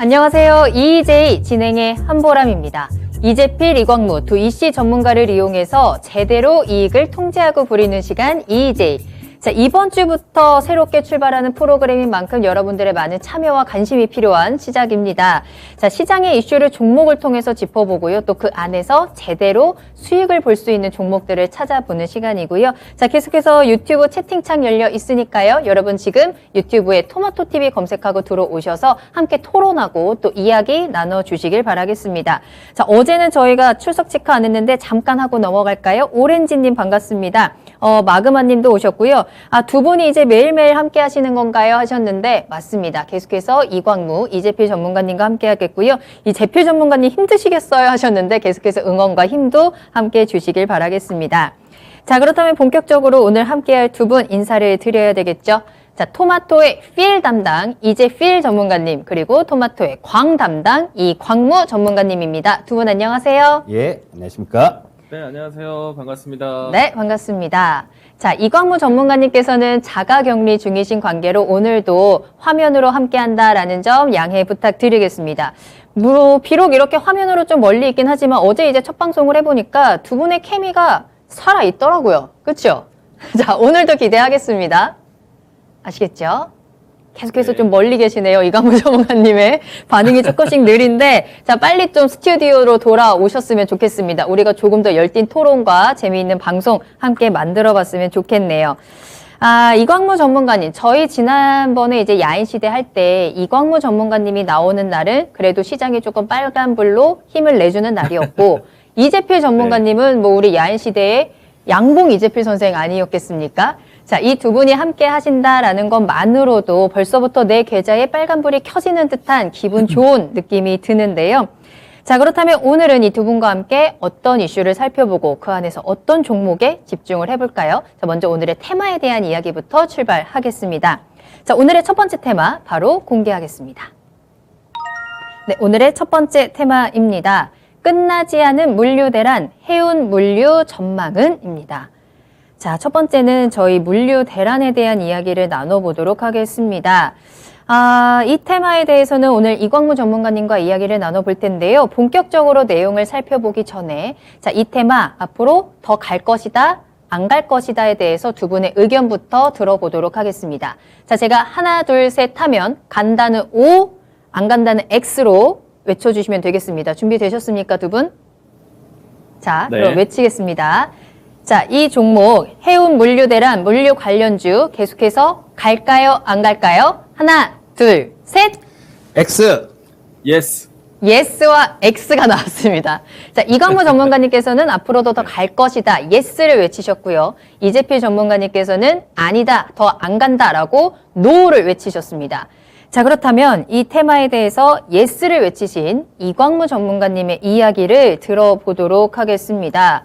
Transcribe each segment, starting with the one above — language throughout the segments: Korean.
안녕하세요. EJ 진행의 한보람입니다. 이재필, 이광무 두 EC 전문가를 이용해서 제대로 이익을 통제하고 부리는 시간 EJ. 자, 이번 주부터 새롭게 출발하는 프로그램인 만큼 여러분들의 많은 참여와 관심이 필요한 시작입니다. 자, 시장의 이슈를 종목을 통해서 짚어보고요. 또 그 안에서 제대로 수익을 볼 수 있는 종목들을 찾아보는 시간이고요. 자, 계속해서 유튜브 채팅창 열려 있으니까요. 여러분 지금 유튜브에 토마토TV 검색하고 들어오셔서 함께 토론하고 또 이야기 나눠주시길 바라겠습니다. 자, 어제는 저희가 출석 체크 안 했는데 잠깐 하고 넘어갈까요? 오렌지님 반갑습니다. 마그마님도 오셨고요. 두 분이 이제 매일매일 함께 하시는 건가요? 하셨는데 맞습니다. 계속해서 이광무, 이재필 전문가님과 함께 하겠고요. 이 재필 전문가님 힘드시겠어요? 하셨는데 계속해서 응원과 힘도 함께 주시길 바라겠습니다. 자, 그렇다면 본격적으로 오늘 함께할 두 분 인사를 드려야 되겠죠? 자, 토마토의 필 담당 이재필 전문가님, 그리고 토마토의 광 담당 이광무 전문가님입니다. 두 분 안녕하세요. 예, 안녕하십니까? 네, 안녕하세요. 반갑습니다. 네, 반갑습니다. 자, 이광무 전문가님께서는 자가격리 중이신 관계로 오늘도 화면으로 함께한다라는 점 양해 부탁드리겠습니다. 비록 이렇게 화면으로 좀 멀리 있긴 하지만 어제 이제 첫 방송을 해보니까 두 분의 케미가 살아있더라고요. 그렇죠? 자, 오늘도 기대하겠습니다. 아시겠죠? 계속해서 네. 좀 멀리 계시네요. 이광무 전문가님의 반응이 조금씩 느린데, 자, 빨리 좀 스튜디오로 돌아오셨으면 좋겠습니다. 우리가 조금 더 열띤 토론과 재미있는 방송 함께 만들어 봤으면 좋겠네요. 이광무 전문가님, 저희 지난번에 이제 야인시대 할 때 이광무 전문가님이 나오는 날은 그래도 시장이 조금 빨간불로 힘을 내주는 날이었고, 이재필 전문가님은 뭐 우리 야인시대의 양봉 이재필 선생 아니었겠습니까? 자, 이 두 분이 함께 하신다라는 것만으로도 벌써부터 내 계좌에 빨간불이 켜지는 듯한 기분 좋은 느낌이 드는데요. 자, 그렇다면 오늘은 이 두 분과 함께 어떤 이슈를 살펴보고 그 안에서 어떤 종목에 집중을 해볼까요? 자, 먼저 오늘의 테마에 대한 이야기부터 출발하겠습니다. 자, 오늘의 첫 번째 테마 바로 공개하겠습니다. 네, 오늘의 첫 번째 테마입니다. 끝나지 않은 물류 대란, 해운 물류 전망은입니다. 자, 첫 번째는 저희 물류 대란에 대한 이야기를 나눠보도록 하겠습니다. 이 테마에 대해서는 오늘 이광무 전문가님과 이야기를 나눠볼 텐데요. 본격적으로 내용을 살펴보기 전에 자, 이 테마 앞으로 더 갈 것이다, 안 갈 것이다에 대해서 두 분의 의견부터 들어보도록 하겠습니다. 자, 제가 하나, 둘, 셋 하면 간다는 O, 안 간다는 X로 외쳐주시면 되겠습니다. 준비되셨습니까, 두 분? 자, 네. 그럼 외치겠습니다. 자, 이 종목 해운 물류 대란 물류 관련주 계속해서 갈까요? 안 갈까요? 하나, 둘, 셋. X! 예스. 예스와 X가 나왔습니다. 자, 이광무 전문가님께서는 앞으로도 더 갈 것이다. 예스를 외치셨고요. 이재필 전문가님께서는 아니다. 더 안 간다라고 노를 외치셨습니다. 자, 그렇다면 이 테마에 대해서 예스를 외치신 이광무 전문가님의 이야기를 들어보도록 하겠습니다.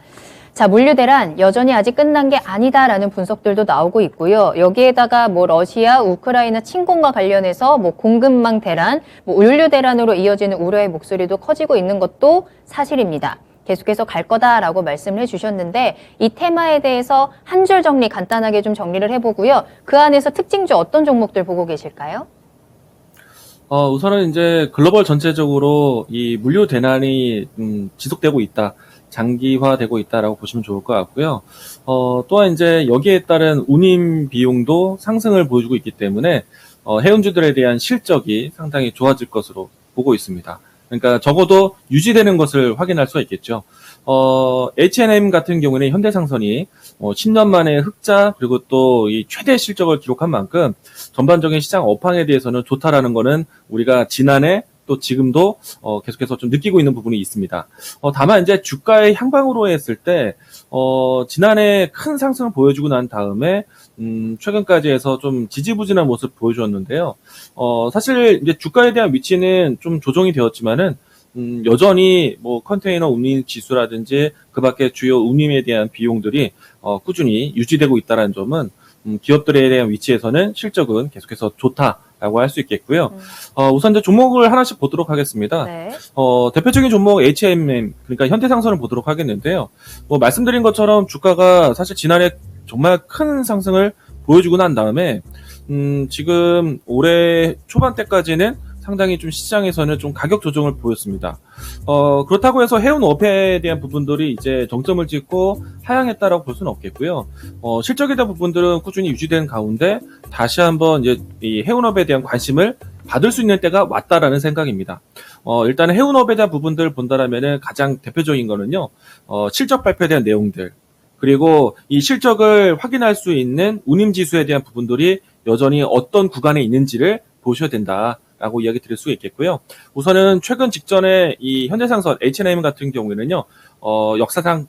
자, 물류 대란 여전히 아직 끝난 게 아니다라는 분석들도 나오고 있고요. 여기에다가 뭐 러시아, 우크라이나 침공과 관련해서 뭐 공급망 대란, 뭐 물류 대란으로 이어지는 우려의 목소리도 커지고 있는 것도 사실입니다. 계속해서 갈 거다라고 말씀을 해주셨는데 이 테마에 대해서 한 줄 정리 간단하게 좀 정리를 해보고요. 그 안에서 특징주 어떤 종목들 보고 계실까요? 우선은 이제 글로벌 전체적으로 이 물류 대란이 지속되고 있다. 장기화되고 있다라고 보시면 좋을 것 같고요. 또한 이제 여기에 따른 운임 비용도 상승을 보여주고 있기 때문에 해운주들에 대한 실적이 상당히 좋아질 것으로 보고 있습니다. 그러니까 적어도 유지되는 것을 확인할 수가 있겠죠. H&M 같은 경우는 현대상선이 10년 만에 흑자 그리고 또 이 최대 실적을 기록한 만큼 전반적인 시장 업황에 대해서는 좋다라는 거는 우리가 지난해 또 지금도 계속해서 좀 느끼고 있는 부분이 있습니다. 다만 이제 주가의 향방으로 했을 때 지난해 큰 상승을 보여주고 난 다음에 최근까지 해서 좀 지지부진한 모습 보여주었는데요. 사실 이제 주가에 대한 위치는 좀 조정이 되었지만은 여전히 뭐 컨테이너 운임 지수라든지 그밖에 주요 운임에 대한 비용들이 꾸준히 유지되고 있다는 점은 기업들에 대한 위치에서는 실적은 계속해서 좋다라고 할 수 있겠고요. 우선 이제 종목을 하나씩 보도록 하겠습니다. 네. 대표적인 종목 H&M, 그러니까 현대상선을 보도록 하겠는데요. 뭐 말씀드린 것처럼 주가가 사실 지난해 정말 큰 상승을 보여주고 난 다음에 지금 올해 초반 때까지는 상당히 좀 시장에서는 좀 가격 조정을 보였습니다. 그렇다고 해서 해운업에 대한 부분들이 이제 정점을 찍고 하향했다라고 볼 수는 없겠고요. 실적에 대한 부분들은 꾸준히 유지된 가운데 다시 한번 이제 이 해운업에 대한 관심을 받을 수 있는 때가 왔다라는 생각입니다. 일단 해운업에 대한 부분들을 본다라면은 가장 대표적인 거는요, 실적 발표에 대한 내용들, 그리고 이 실적을 확인할 수 있는 운임지수에 대한 부분들이 여전히 어떤 구간에 있는지를 보셔야 된다라고 이야기 드릴 수 있겠고요. 우선은 최근 직전에 이 현대상선 H&M 같은 경우에는요, 역사상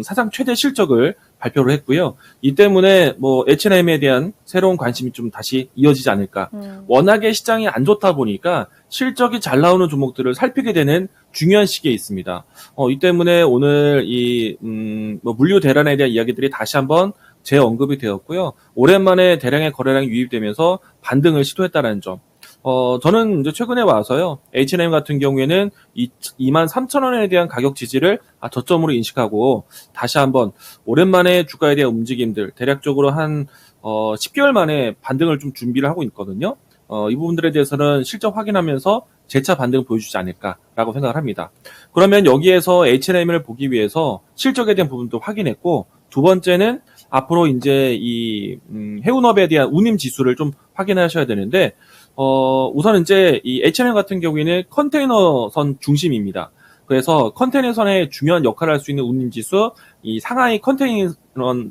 사상 최대 실적을 발표를 했고요. 이 때문에 뭐 H&M에 대한 새로운 관심이 좀 다시 이어지지 않을까. 워낙에 시장이 안 좋다 보니까 실적이 잘 나오는 종목들을 살피게 되는 중요한 시기에 있습니다. 이 때문에 오늘 뭐 물류 대란에 대한 이야기들이 다시 한번 재언급이 되었고요. 오랜만에 대량의 거래량이 유입되면서 반등을 시도했다는 점. 저는 이제 최근에 와서요, H&M 같은 경우에는 23,000원에 대한 가격 지지를 저점으로 인식하고, 다시 한번 오랜만에 주가에 대한 움직임들, 대략적으로 한, 10개월 만에 반등을 좀 준비를 하고 있거든요. 이 부분들에 대해서는 실적 확인하면서 재차 반등을 보여주지 않을까라고 생각을 합니다. 그러면 여기에서 H&M을 보기 위해서 실적에 대한 부분도 확인했고, 두 번째는 앞으로 이제 이, 해운업에 대한 운임 지수를 좀 확인하셔야 되는데, 우선 이제 이 H&M 같은 경우에는 컨테이너선 중심입니다. 그래서 컨테이너선에 중요한 역할을 할 수 있는 운임지수, 이 상하이 컨테이너선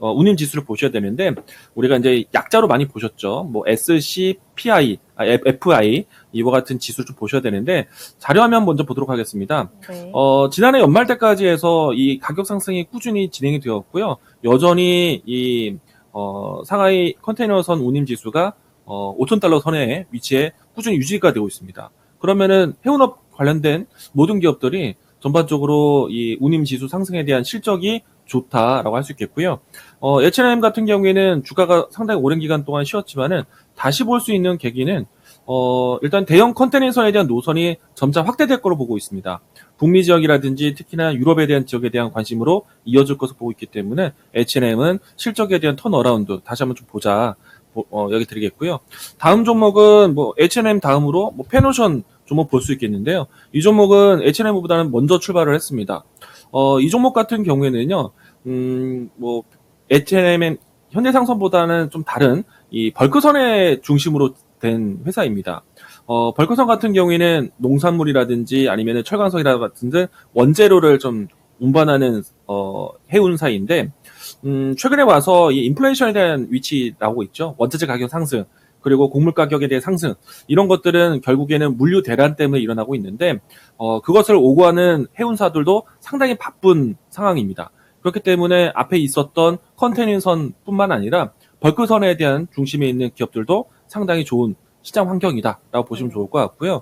운임지수를 보셔야 되는데, 우리가 이제 약자로 많이 보셨죠. 뭐 SCPI, FI 이와 같은 지수 좀 보셔야 되는데, 자료화면 먼저 보도록 하겠습니다. 네. 지난해 연말 때까지 해서 이 가격 상승이 꾸준히 진행이 되었고요. 여전히 이 상하이 컨테이너선 운임지수가 5,000달러 선의 위치에 꾸준히 유지가 되고 있습니다. 그러면은 해운업 관련된 모든 기업들이 전반적으로 이 운임 지수 상승에 대한 실적이 좋다라고 할 수 있겠고요. H&M 같은 경우에는 주가가 상당히 오랜 기간 동안 쉬었지만은 다시 볼 수 있는 계기는 일단 대형 컨테이너선에 대한 노선이 점차 확대될 거로 보고 있습니다. 북미 지역이라든지 특히나 유럽에 대한 지역에 대한 관심으로 이어질 것으로 보고 있기 때문에 H&M은 실적에 대한 턴어라운드 다시 한번 좀 보자. 여기 드리겠고요. 다음 종목은 뭐 H&M 다음으로 뭐 페노션 종목 볼 수 있겠는데요. 이 종목은 H&M보다는 먼저 출발을 했습니다. 이 종목 같은 경우에는요, 뭐 H&M 현대상선보다는 좀 다른 이 벌크선의 중심으로 된 회사입니다. 벌크선 같은 경우에는 농산물이라든지 아니면 철강석이라든지 원재료를 좀 운반하는 해운사인데, 최근에 와서 이 인플레이션에 대한 위치 나오고 있죠. 원자재 가격 상승, 그리고 곡물 가격에 대한 상승, 이런 것들은 결국에는 물류 대란 때문에 일어나고 있는데, 그것을 오고하는 해운사들도 상당히 바쁜 상황입니다. 그렇기 때문에 앞에 있었던 컨테이너선뿐만 아니라 벌크선에 대한 중심에 있는 기업들도 상당히 좋은 시장 환경이다라고 보시면 좋을 것 같고요.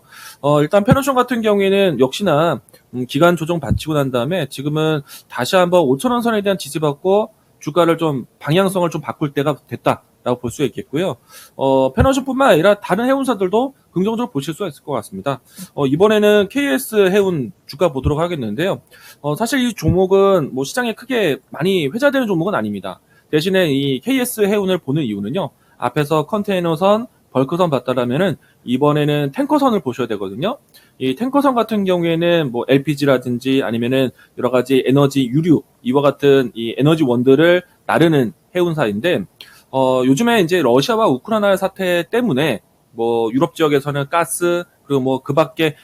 일단 페노션 같은 경우에는 역시나 기간 조정 받치고 난 다음에 지금은 다시 한번 5,000원 선에 대한 지지받고 주가를 좀 방향성을 좀 바꿀 때가 됐다라고 볼 수 있겠고요. 페노션뿐만 아니라 다른 해운사들도 긍정적으로 보실 수가 있을 것 같습니다. 이번에는 KS 해운 주가 보도록 하겠는데요. 사실 이 종목은 뭐 시장에 크게 많이 회자되는 종목은 아닙니다. 대신에 이 KS 해운을 보는 이유는요. 앞에서 컨테이너선, 벌크선 봤다라면은 이번에는 탱커선을 보셔야 되거든요. 이 탱커선 같은 경우에는 뭐 LPG라든지 아니면은 여러 가지 에너지 유류 이와 같은 이 에너지 원들을 나르는 해운사인데, 요즘에 이제 러시아와 우크라이나 사태 때문에 뭐 유럽 지역에서는 가스, 그리고 뭐 그 밖에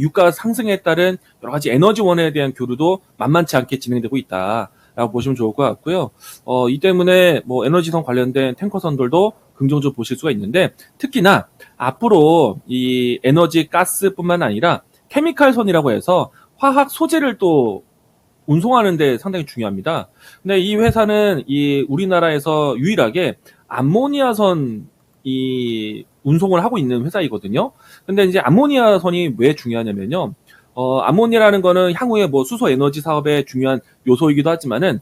유가 상승에 따른 여러 가지 에너지원에 대한 교류도 만만치 않게 진행되고 있다라고 보시면 좋을 것 같고요. 이 때문에 뭐 에너지선 관련된 탱커선들도 긍정적으로 보실 수가 있는데, 특히나 앞으로 이 에너지 가스뿐만 아니라 케미칼선이라고 해서 화학 소재를 또 운송하는 데 상당히 중요합니다. 근데 이 회사는 이 우리나라에서 유일하게 암모니아선 이 운송을 하고 있는 회사이거든요. 근데 이제 암모니아선이 왜 중요하냐면요. 암모니아라는 거는 향후에 뭐 수소 에너지 사업의 중요한 요소이기도 하지만은,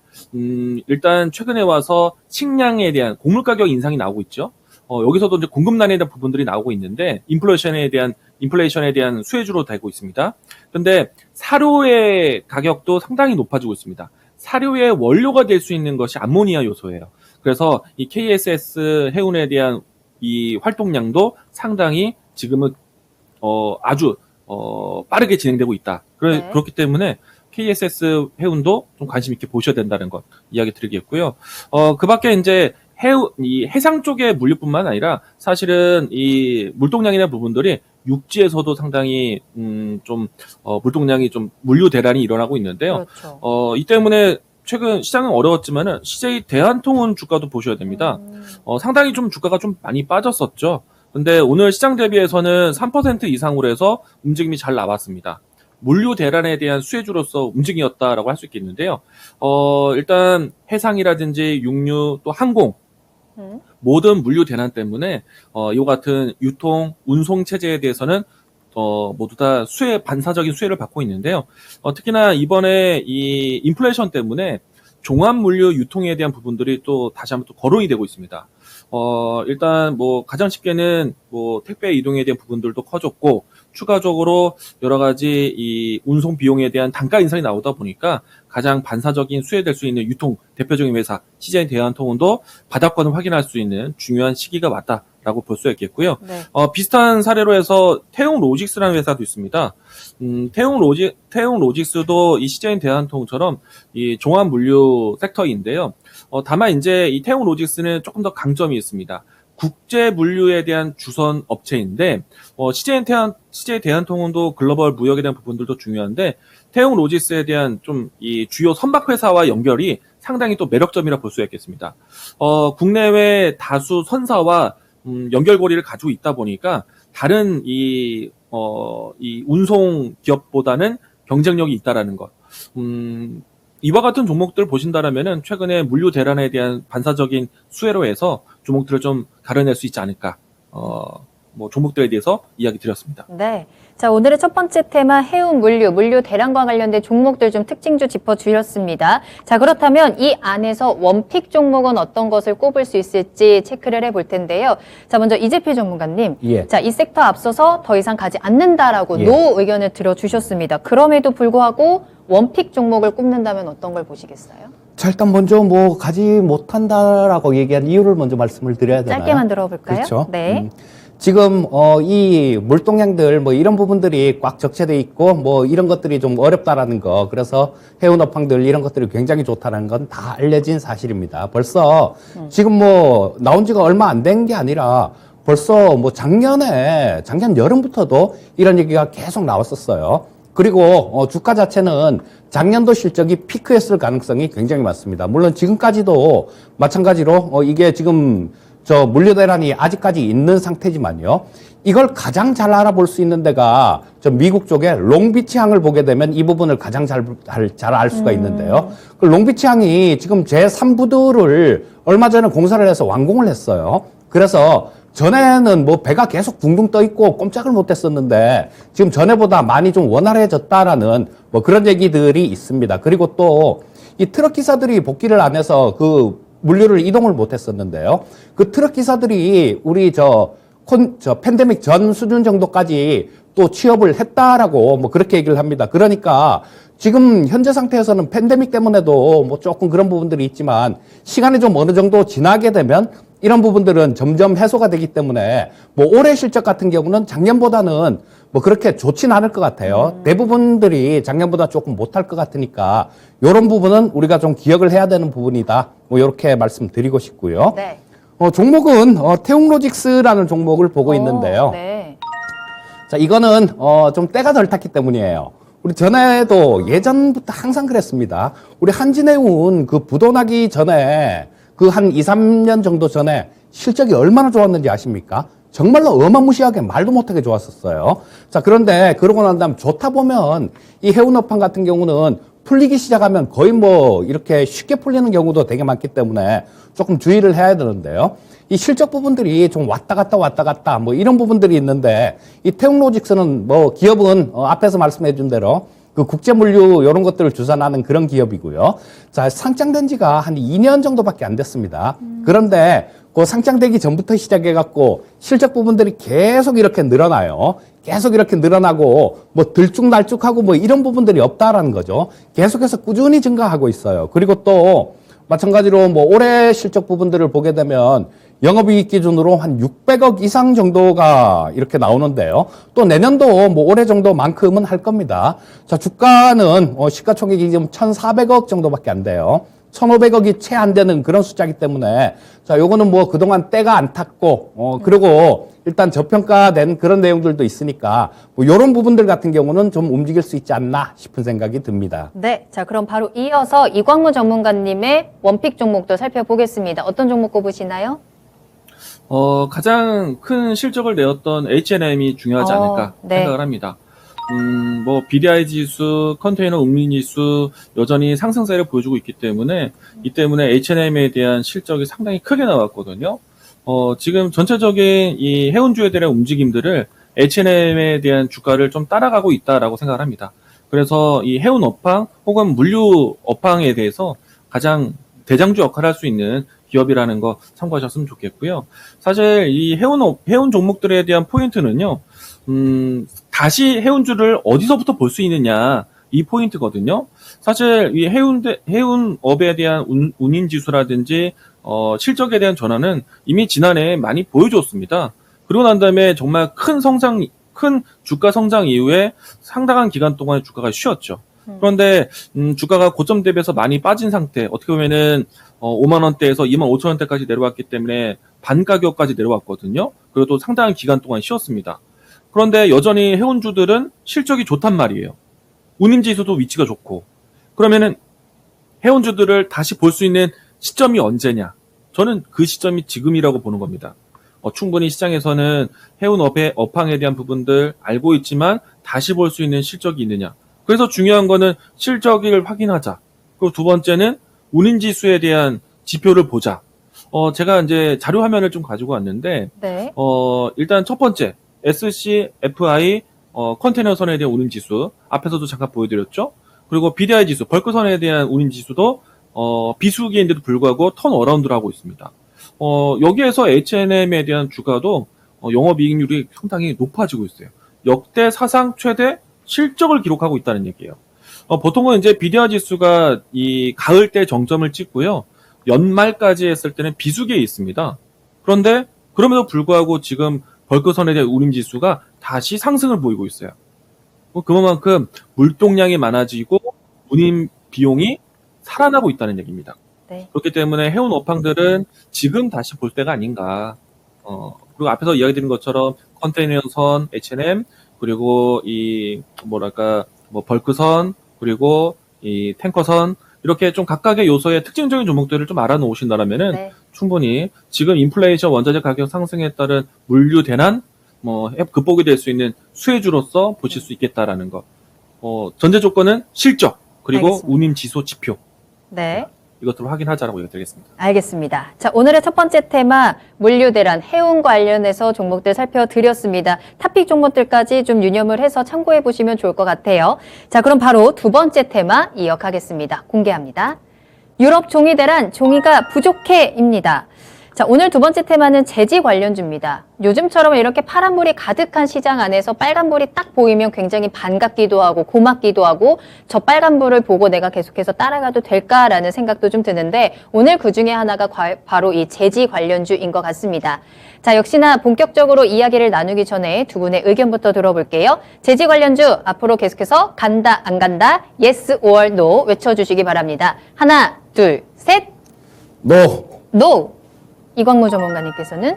일단 최근에 와서 식량에 대한 곡물 가격 인상이 나오고 있죠. 여기서도 이제 공급난에 대한 부분들이 나오고 있는데, 인플레이션에 대한 수혜주로 되고 있습니다. 근데 사료의 가격도 상당히 높아지고 있습니다. 사료의 원료가 될 수 있는 것이 암모니아 요소예요. 그래서 이 KSS 해운에 대한 이 활동량도 상당히 지금은 아주 빠르게 진행되고 있다. 네. 그렇기 때문에 KSS 해운도 좀 관심 있게 보셔야 된다는 것 이야기 드리겠고요. 그 밖에 이제 이 해상 쪽의 물류뿐만 아니라 사실은 이 물동량이나 부분들이 육지에서도 상당히 물동량이 좀 물류 대란이 일어나고 있는데요. 그렇죠. 이 때문에 최근 시장은 어려웠지만은 CJ 대한통운 주가도 보셔야 됩니다. 상당히 좀 주가가 좀 많이 빠졌었죠. 근데 오늘 시장 대비해서는 3% 이상으로 해서 움직임이 잘 나왔습니다. 물류 대란에 대한 수혜주로서 움직임이었다라고 할 수 있겠는데요. 일단 해상이라든지 육류 또 항공 모든 물류 대란 때문에 이와 같은 유통 운송 체제에 대해서는 모두 다 반사적인 수혜를 받고 있는데요. 특히나 이번에 이 인플레이션 때문에 종합 물류 유통에 대한 부분들이 또 다시 한번 또 거론이 되고 있습니다. 일단 뭐 가장 쉽게는 뭐 택배 이동에 대한 부분들도 커졌고 추가적으로 여러 가지 이 운송 비용에 대한 단가 인상이 나오다 보니까 가장 반사적인 수혜될 수 있는 유통 대표적인 회사 CJ 대한통운도 바닥권을 확인할 수 있는 중요한 시기가 왔다라고 볼 수 있겠고요. 네. 비슷한 사례로 해서 태용 로직스라는 회사도 있습니다. 태용 로직스도 이 CJ 대한통운처럼 이 종합 물류 섹터인데요. 다만 이제 이 태용 로직스는 조금 더 강점이 있습니다. 국제 물류에 대한 주선 업체인데 CJ 대한통운도 글로벌 무역에 대한 부분들도 중요한데 태용 로직스에 대한 좀 이 주요 선박 회사와 연결이 상당히 또 매력점이라 볼 수 있겠습니다. 국내외 다수 선사와 연결고리를 가지고 있다 보니까 다른 이 운송 기업보다는 경쟁력이 있다라는 것. 이와 같은 종목들 보신다라면은 최근에 물류 대란에 대한 반사적인 수혜로 해서 종목들을 좀 가려낼 수 있지 않을까. 뭐 종목들에 대해서 이야기 드렸습니다. 네. 자, 오늘의 첫 번째 테마 해운 물류 대란과 관련된 종목들 좀 특징주 짚어주셨습니다. 자, 그렇다면 이 안에서 원픽 종목은 어떤 것을 꼽을 수 있을지 체크를 해볼 텐데요. 자, 먼저 이재필 전문가님. 예. 자, 이 섹터 앞서서 더 이상 가지 않는다라고 예. 노 의견을 들어주셨습니다. 그럼에도 불구하고 원픽 종목을 꼽는다면 어떤 걸 보시겠어요? 자, 일단 먼저 뭐 가지 못한다라고 얘기한 이유를 먼저 말씀을 드려야 되나요? 짧게만 들어볼까요? 그렇죠. 네. 지금 이 물동량들 뭐 이런 부분들이 꽉 적체돼 있고 뭐 이런 것들이 좀 어렵다라는 거, 그래서 해운업황들 이런 것들이 굉장히 좋다는 건 다 알려진 사실입니다. 벌써 지금 뭐 나온 지가 얼마 안 된 게 아니라 벌써 뭐 작년 여름부터도 이런 얘기가 계속 나왔었어요. 그리고 주가 자체는 작년도 실적이 피크했을 가능성이 굉장히 많습니다. 물론 지금까지도 마찬가지로 이게 지금 물류 대란이 아직까지 있는 상태지만요. 이걸 가장 잘 알아볼 수 있는 데가 미국 쪽에 롱비치 항을 보게 되면 이 부분을 가장 잘 알 수가 있는데요. 그 롱비치 항이 지금 제3부두를 얼마 전에 공사를 해서 완공을 했어요. 그래서 전에는 뭐 배가 계속 둥둥 떠 있고 꼼짝을 못 했었는데 지금 전에보다 많이 좀 원활해졌다라는 뭐 그런 얘기들이 있습니다. 그리고 또 이 트럭 기사들이 복귀를 안 해서 그 물류를 이동을 못 했었는데요. 그 트럭 기사들이 우리 팬데믹 전 수준 정도까지 또 취업을 했다라고 뭐 그렇게 얘기를 합니다. 그러니까 지금 현재 상태에서는 팬데믹 때문에도 뭐 조금 그런 부분들이 있지만 시간이 좀 어느 정도 지나게 되면 이런 부분들은 점점 해소가 되기 때문에 뭐 올해 실적 같은 경우는 작년보다는 뭐 그렇게 좋진 않을 것 같아요. 대부분들이 작년보다 조금 못할 것 같으니까 이런 부분은 우리가 좀 기억을 해야 되는 부분이다. 뭐 이렇게 말씀드리고 싶고요. 네. 종목은 태용로직스라는 종목을 보고 있는데요. 네. 자, 이거는 좀 때가 덜 탔기 때문이에요. 우리 전에도 예전부터 항상 그랬습니다. 우리 한진해운 그 부도나기 전에 그 한 2, 3년 정도 전에 실적이 얼마나 좋았는지 아십니까? 정말로 어마무시하게 말도 못하게 좋았었어요. 자, 그런데 그러고 난 다음 좋다 보면 이 해운업황 같은 경우는 풀리기 시작하면 거의 뭐 이렇게 쉽게 풀리는 경우도 되게 많기 때문에 조금 주의를 해야 되는데요. 이 실적 부분들이 좀 왔다 갔다 뭐 이런 부분들이 있는데 이 태용로직스는 뭐 기업은 앞에서 말씀해 준 대로 그 국제물류 이런 것들을 주선하는 그런 기업이고요. 자, 상장된 지가 한 2년 정도밖에 안 됐습니다. 그런데 그 상장되기 전부터 시작해갖고 실적 부분들이 계속 이렇게 늘어나요. 계속 이렇게 늘어나고 뭐 들쭉날쭉하고 뭐 이런 부분들이 없다라는 거죠. 계속해서 꾸준히 증가하고 있어요. 그리고 또 마찬가지로 뭐 올해 실적 부분들을 보게 되면 영업이익 기준으로 한 600억 이상 정도가 이렇게 나오는데요. 또 내년도 뭐 올해 정도만큼은 할 겁니다. 자, 주가는 시가총액이 지금 1,400억 정도밖에 안 돼요. 1,500억이 채 안 되는 그런 숫자이기 때문에 자, 요거는 뭐 그동안 때가 안 탔고 그리고 일단 저평가된 그런 내용들도 있으니까 뭐 요런 부분들 같은 경우는 좀 움직일 수 있지 않나 싶은 생각이 듭니다. 네, 자 그럼 바로 이어서 이광무 전문가님의 원픽 종목도 살펴보겠습니다. 어떤 종목 꼽으시나요? 가장 큰 실적을 내었던 H&M이 중요하지 않을까 네. 생각을 합니다. 뭐 BDI 지수, 컨테이너 운임 지수 여전히 상승세를 보여주고 있기 때문에 이 때문에 H&M에 대한 실적이 상당히 크게 나왔거든요. 지금 전체적인 이 해운주에 대한 움직임들을 H&M에 대한 주가를 좀 따라가고 있다라고 생각을 합니다. 그래서 이 해운 업황 혹은 물류 업황에 대해서 가장 대장주 역할을 할 수 있는 기업이라는 거 참고하셨으면 좋겠고요. 사실 이 해운 종목들에 대한 포인트는요, 다시 해운주를 어디서부터 볼 수 있느냐, 이 포인트거든요. 사실 이 해운업에 대한 운임 지수라든지, 실적에 대한 전환은 이미 지난해에 많이 보여줬습니다. 그러고 난 다음에 정말 큰 주가 성장 이후에 상당한 기간 동안 주가가 쉬었죠. 그런데 주가가 고점 대비해서 많이 빠진 상태, 어떻게 보면은 5만 원대에서 2만 5천 원대까지 내려왔기 때문에 반 가격까지 내려왔거든요. 그리고 또 상당한 기간 동안 쉬었습니다. 그런데 여전히 해운주들은 실적이 좋단 말이에요. 운임지수도 위치가 좋고. 그러면은 해운주들을 다시 볼 수 있는 시점이 언제냐? 저는 그 시점이 지금이라고 보는 겁니다. 충분히 시장에서는 해운업의 업황에 대한 부분들 알고 있지만 다시 볼 수 있는 실적이 있느냐. 그래서 중요한 거는 실적을 확인하자. 그리고 두 번째는 운임지수에 대한 지표를 보자. 제가 이제 자료 화면을 좀 가지고 왔는데, 네. 일단 첫 번째, SCFI, 컨테이너선에 대한 운임지수. 앞에서도 잠깐 보여드렸죠. 그리고 BDI 지수, 벌크선에 대한 운임지수도, 비수기인데도 불구하고 턴어라운드를 하고 있습니다. 여기에서 H&M에 대한 주가도, 영업이익률이 상당히 높아지고 있어요. 역대 사상 최대 실적을 기록하고 있다는 얘기예요. 보통은 이제 BDI 지수가 이 가을 때 정점을 찍고요. 연말까지 했을 때는 비수기에 있습니다. 그런데 그럼에도 불구하고 지금 벌크선에 대한 운임 지수가 다시 상승을 보이고 있어요. 그만큼 물동량이 많아지고 운임 비용이 살아나고 있다는 얘기입니다. 네. 그렇기 때문에 해운 업황들은 지금 다시 볼 때가 아닌가. 그리고 앞에서 이야기 드린 것처럼 컨테이너선, H&M, 그리고 벌크선, 그리고 이 탱커선, 이렇게 좀 각각의 요소의 특징적인 종목들을 좀 알아놓으신다면은 네. 충분히 지금 인플레이션 원자재 가격 상승에 따른 물류 대난, 극복이 될 수 있는 수혜주로서 보실 수 있겠다라는 것. 전제 조건은 실적, 그리고 알겠습니다. 운임 지수 지표. 네. 이것들을 확인하자라고 얘기드리겠습니다. 알겠습니다. 자, 오늘의 첫 번째 테마 물류 대란 해운 관련해서 종목들 살펴드렸습니다. 탑픽 종목들까지 좀 유념을 해서 참고해 보시면 좋을 것 같아요. 자, 그럼 바로 두 번째 테마 이어가겠습니다. 공개합니다. 유럽 종이 대란 종이가 부족해입니다. 자, 오늘 두 번째 테마는 재지 관련주입니다. 요즘처럼 이렇게 파란불이 가득한 시장 안에서 빨간불이 딱 보이면 굉장히 반갑기도 하고 고맙기도 하고 저 빨간불을 보고 내가 계속해서 따라가도 될까라는 생각도 좀 드는데 오늘 그 중에 하나가 바로 이 재지 관련주인 것 같습니다. 자, 역시나 본격적으로 이야기를 나누기 전에 두 분의 의견부터 들어볼게요. 재지 관련주 앞으로 계속해서 간다 안 간다 yes or no 외쳐주시기 바랍니다. 하나, 둘, 셋. No. 이광무 전문가님께서는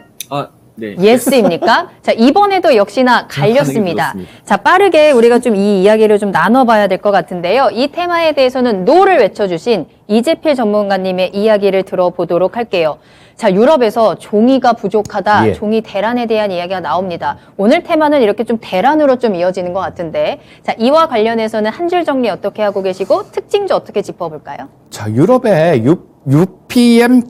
네. 예스입니까? 자, 이번에도 역시나 갈렸습니다. 자, 빠르게 우리가 좀 이 이야기를 좀 나눠봐야 될 것 같은데요. 이 테마에 대해서는 노를 외쳐주신 이재필 전문가님의 이야기를 들어보도록 할게요. 자, 유럽에서 종이가 부족하다, 예. 종이 대란에 대한 이야기가 나옵니다. 오늘 테마는 이렇게 좀 대란으로 좀 이어지는 것 같은데, 자, 이와 관련해서는 한 줄 정리 어떻게 하고 계시고 특징주 어떻게 짚어볼까요? 자, 유럽의 UPM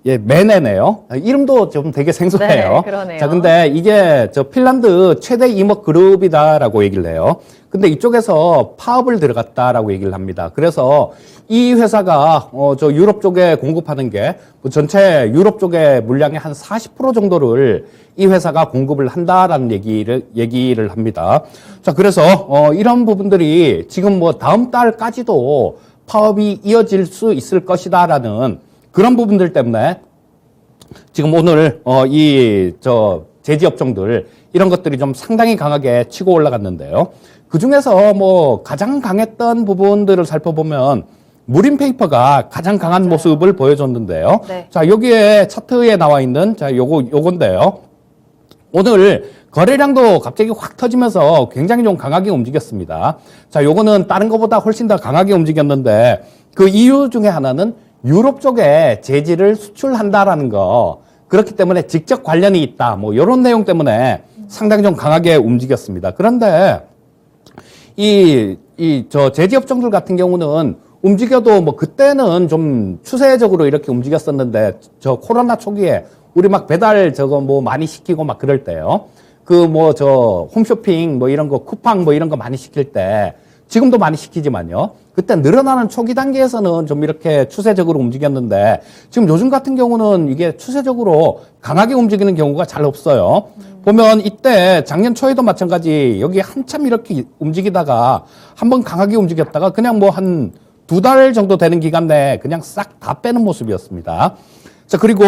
메네네요. 이름도 좀 되게 생소해요. 네, 그러네요. 자, 근데 이게 핀란드 최대 임업 그룹이다라고 얘기를 해요. 근데 이쪽에서 파업을 들어갔다라고 얘기를 합니다. 그래서 이 회사가 유럽 쪽에 공급하는 게 전체 유럽 쪽의 물량의 한 40% 정도를 이 회사가 공급을 한다라는 얘기를 합니다. 자, 그래서 이런 부분들이 지금 다음 달까지도 파업이 이어질 수 있을 것이다라는 그런 부분들 때문에 지금 오늘 제지 업종들 이런 것들이 좀 상당히 강하게 치고 올라갔는데요. 그 중에서 뭐 가장 강했던 부분들을 살펴보면 무림페이퍼가 가장 강한 모습을 보여줬는데요. 네. 자, 여기에 차트에 나와 있는 요건데요. 오늘 거래량도 갑자기 확 터지면서 굉장히 좀 강하게 움직였습니다. 자, 요거는 다른 것보다 훨씬 더 강하게 움직였는데 그 이유 중에 하나는 유럽 쪽에 재질을 수출한다라는 거. 그렇기 때문에 직접 관련이 있다. 뭐 이런 내용 때문에 상당히 좀 강하게 움직였습니다. 그런데 제지 업종들 같은 경우는 움직여도 뭐 그때는 좀 추세적으로 이렇게 움직였었는데 저 코로나 초기에 우리 막 배달 뭐 많이 시키고 막 그럴 때요. 홈쇼핑 뭐 이런 거 쿠팡 뭐 이런 거 많이 시킬 때 지금도 많이 시키지만요. 그때 늘어나는 초기 단계에서는 좀 이렇게 추세적으로 움직였는데 지금 요즘 같은 경우는 이게 추세적으로 강하게 움직이는 경우가 잘 없어요. 보면 이때 작년 초에도 마찬가지 여기 한참 이렇게 움직이다가 한번 강하게 움직였다가 그냥 뭐 한 2달 정도 되는 기간 내에 그냥 싹 다 빼는 모습이었습니다. 자, 그리고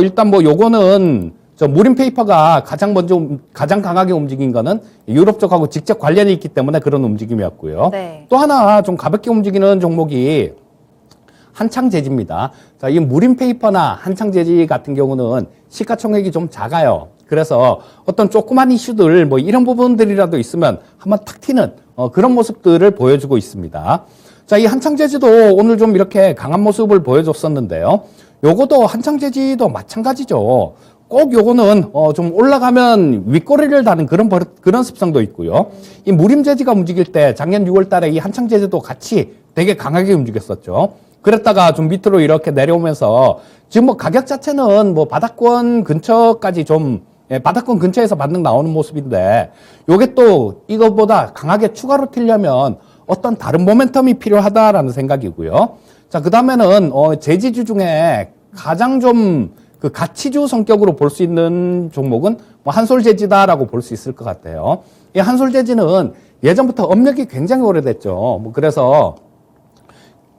일단 요거는 무림페이퍼가 가장 강하게 움직인 거는 유럽 쪽하고 직접 관련이 있기 때문에 그런 움직임이었고요. 네. 또 하나 좀 가볍게 움직이는 종목이 한창재지입니다. 자, 이 무림페이퍼나 한창재지 같은 경우는 시가총액이 좀 작아요. 그래서 어떤 조그만 이슈들 뭐 이런 부분들이라도 있으면 한번 탁 튀는 그런 모습들을 보여주고 있습니다. 자, 이 한창재지도 오늘 좀 이렇게 강한 모습을 보여줬었는데요. 요거도 한창재지도 마찬가지죠. 꼭 요거는 좀 올라가면 윗꼬리를 다는 그런 습성도 있고요. 이 무림재지가 움직일 때 작년 6월 달에 이 한창재지도 같이 되게 강하게 움직였었죠. 그랬다가 좀 밑으로 이렇게 내려오면서 지금 뭐 가격 자체는 뭐 바닥권 근처까지 바닥권 근처에서 반등 나오는 모습인데 요게 또 이것보다 강하게 추가로 튀려면 어떤 다른 모멘텀이 필요하다라는 생각이고요. 자, 그 다음에는 재지주 중에 가장 좀 그 가치주 성격으로 볼 수 있는 종목은 뭐 한솔재지다라고 볼 수 있을 것 같아요. 이 한솔재지는 예전부터 업력이 굉장히 오래됐죠. 뭐 그래서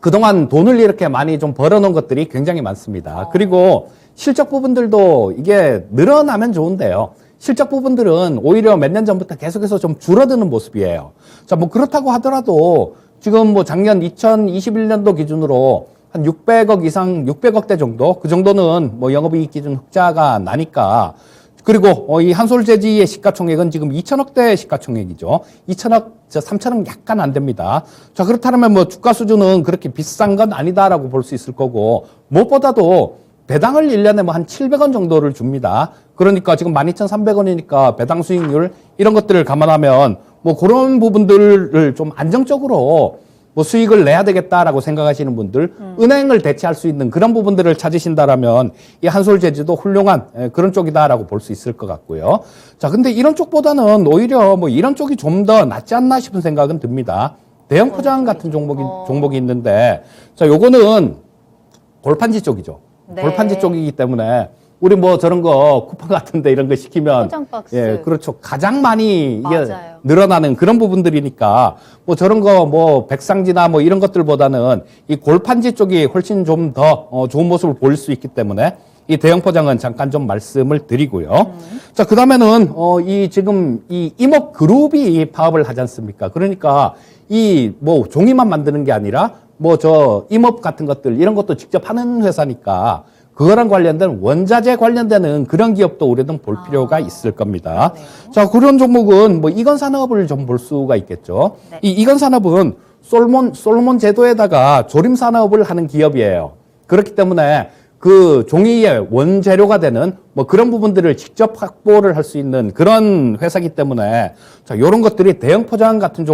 그동안 돈을 이렇게 많이 좀 벌어놓은 것들이 굉장히 많습니다. 그리고 실적 부분들도 이게 늘어나면 좋은데요. 실적 부분들은 오히려 몇 년 전부터 계속해서 좀 줄어드는 모습이에요. 자, 뭐 그렇다고 하더라도 지금 뭐 작년 2021년도 기준으로 한 600억 이상, 600억대 정도? 그 정도는 뭐 영업이익 기준 흑자가 나니까. 그리고 이 한솔재지의 시가총액은 지금 2천억대 시가총액이죠. 2천억, 3천억 약간 안 됩니다. 자, 그렇다면 뭐 주가 수준은 그렇게 비싼 건 아니다라고 볼 수 있을 거고, 무엇보다도 배당을 1년에 뭐 한 700원 정도를 줍니다. 그러니까 지금 12,300원이니까 배당 수익률 이런 것들을 감안하면 뭐 그런 부분들을 좀 안정적으로 뭐 수익을 내야 되겠다라고 생각하시는 분들, 은행을 대체할 수 있는 그런 부분들을 찾으신다라면 이 한솔재지도 훌륭한 그런 쪽이다라고 볼 수 있을 것 같고요. 자, 근데 이런 쪽보다는 오히려 뭐 이런 쪽이 좀 더 낫지 않나 싶은 생각은 듭니다. 대형 포장 같은 종목이 있는데, 자, 요거는 골판지 쪽이죠. 네. 골판지 쪽이기 때문에 우리 뭐 저런 거 쿠팡 같은데 이런 거 시키면 포장 박스. 예, 그렇죠. 가장 많이 이게 맞아요. 늘어나는 그런 부분들이니까 뭐 저런 거 뭐 백상지나 뭐 이런 것들보다는 이 골판지 쪽이 훨씬 좀 더 좋은 모습을 보일 수 있기 때문에 이 대형 포장은 잠깐 좀 말씀을 드리고요. 자, 그다음에는 지금 이 임업 그룹이 파업을 하지 않습니까? 그러니까 이 뭐 종이만 만드는 게 아니라 뭐 임업 같은 것들 이런 것도 직접 하는 회사니까 그거랑 관련된 원자재 관련되는 그런 기업도 우리는 볼 필요가 있을 겁니다. 그러네요. 자, 그런 종목은 뭐 이건 산업을 좀 볼 수가 있겠죠. 네. 이건 산업은 솔몬 제도에다가 조림 산업을 하는 기업이에요. 그렇기 때문에 그 종이의 원재료가 되는 뭐 그런 부분들을 직접 확보를 할 수 있는 그런 회사이기 때문에 자, 요런 것들이 대형 포장 같은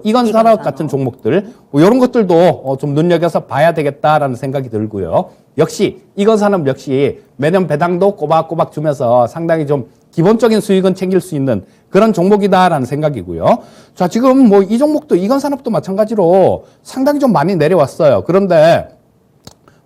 이건 산업 같은 종목들 뭐 요런 것들도 좀 눈여겨서 봐야 되겠다라는 생각이 들고요. 역시 이건 산업 역시 매년 배당도 꼬박꼬박 주면서 상당히 좀 기본적인 수익은 챙길 수 있는 그런 종목이다라는 생각이고요. 자, 지금 뭐 이 종목도 이건 산업도 마찬가지로 상당히 좀 많이 내려왔어요. 그런데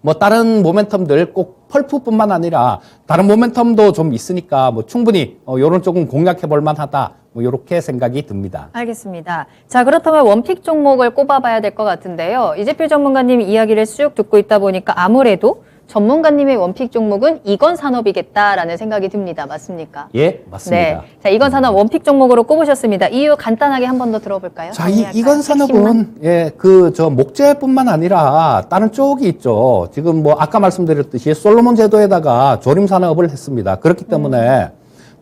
뭐 다른 모멘텀들 꼭 펄프뿐만 아니라 다른 모멘텀도 좀 있으니까 뭐 충분히 요런 쪽은 공략해 볼 만하다. 뭐 요렇게 생각이 듭니다. 알겠습니다. 자, 그렇다면 원픽 종목을 꼽아봐야 될 것 같은데요. 이재필 전문가님 이야기를 쭉 듣고 있다 보니까 아무래도 전문가님의 원픽 종목은 이건산업이겠다라는 생각이 듭니다. 맞습니까? 예, 맞습니다. 네. 자, 이건산업 원픽 종목으로 꼽으셨습니다. 이유 간단하게 한 번 더 들어볼까요? 자, 정리할까요? 이건 산업은, 예, 목재뿐만 아니라 다른 쪽이 있죠. 지금 뭐 아까 말씀드렸듯이 솔로몬 제도에다가 조림 산업을 했습니다. 그렇기 때문에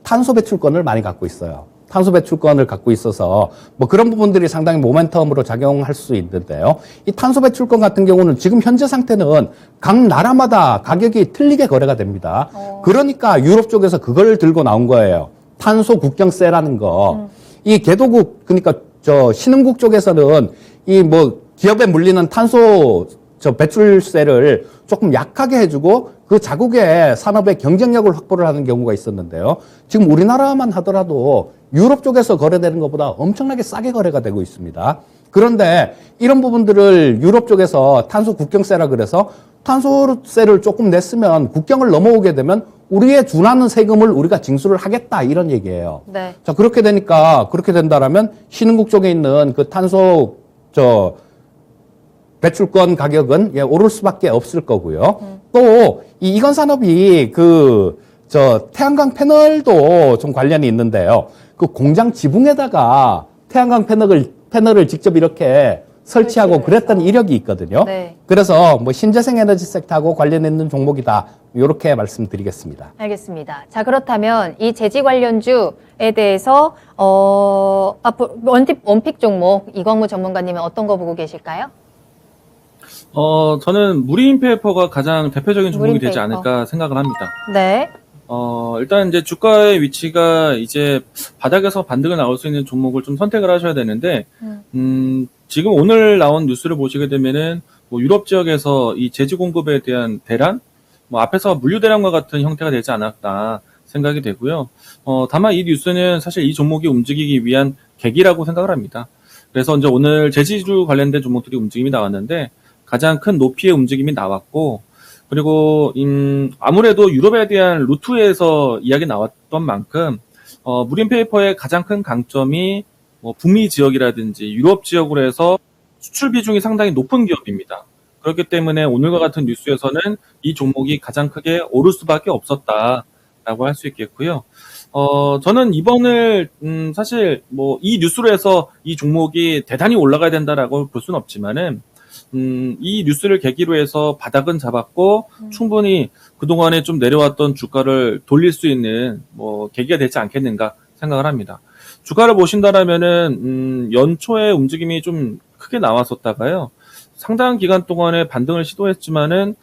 탄소 배출권을 많이 갖고 있어요. 탄소 배출권을 갖고 있어서 뭐 그런 부분들이 상당히 모멘텀으로 작용할 수 있는데요. 이 탄소 배출권 같은 경우는 지금 현재 상태는 각 나라마다 가격이 틀리게 거래가 됩니다. 그러니까 유럽 쪽에서 그걸 들고 나온 거예요. 탄소 국경세라는 거. 이 개도국, 그러니까 신흥국 쪽에서는 이 뭐 기업에 물리는 탄소 배출세를 조금 약하게 해주고 그 자국의 산업의 경쟁력을 확보를 하는 경우가 있었는데요. 지금 우리나라만 하더라도 유럽 쪽에서 거래되는 것보다 엄청나게 싸게 거래가 되고 있습니다. 그런데 이런 부분들을 유럽 쪽에서 탄소 국경세라 그래서 탄소세를 조금 냈으면 국경을 넘어오게 되면 우리의 준하는 세금을 우리가 징수를 하겠다 이런 얘기예요. 네. 자, 그렇게 된다라면 신흥국 쪽에 있는 그 탄소 배출권 가격은 오를 수밖에 없을 거고요. 또 이 이건 산업이 태양광 패널도 좀 관련이 있는데요. 그 공장 지붕에다가 태양광 패널을 직접 이렇게 설치하고 그랬던 이력이 있거든요. 네. 그래서 뭐 신재생 에너지 섹터하고 관련 있는 종목이다. 이렇게 말씀드리겠습니다. 알겠습니다. 자, 그렇다면 이 재지 관련주에 대해서 앞으로 원픽 종목 이광무 전문가님은 어떤 거 보고 계실까요? 저는 무리인페이퍼가 가장 대표적인 종목이 되지 무림페이퍼. 않을까 생각을 합니다. 네. 일단 이제 주가의 위치가 이제 바닥에서 반등을 나올 수 있는 종목을 좀 선택을 하셔야 되는데, 지금 오늘 나온 뉴스를 보시게 되면은, 뭐 유럽 지역에서 이 제지 공급에 대한 대란, 뭐 앞에서 물류 대란과 같은 형태가 되지 않았다 생각이 되고요. 다만 이 뉴스는 사실 이 종목이 움직이기 위한 계기라고 생각을 합니다. 그래서 이제 오늘 제지주 관련된 종목들이 움직임이 나왔는데, 가장 큰 높이의 움직임이 나왔고, 그리고 아무래도 유럽에 대한 루트에서 이야기 나왔던 만큼 무림페이퍼의 가장 큰 강점이 뭐 북미 지역이라든지 유럽 지역으로 해서 수출 비중이 상당히 높은 기업입니다. 그렇기 때문에 오늘과 같은 뉴스에서는 이 종목이 가장 크게 오를 수밖에 없었다라고 할 수 있겠고요. 저는 이번을 사실 뭐 이 뉴스로 해서 이 종목이 대단히 올라가야 된다라고 볼 수는 없지만은 이 뉴스를 계기로 해서 바닥은 잡았고 충분히 그동안에 좀 내려왔던 주가를 돌릴 수 있는 뭐 계기가 되지 않겠는가 생각을 합니다. 주가를 보신다라면은 연초에 움직임이 좀 크게 나왔었다가요. 상당한 기간 동안에 반등을 시도했지만은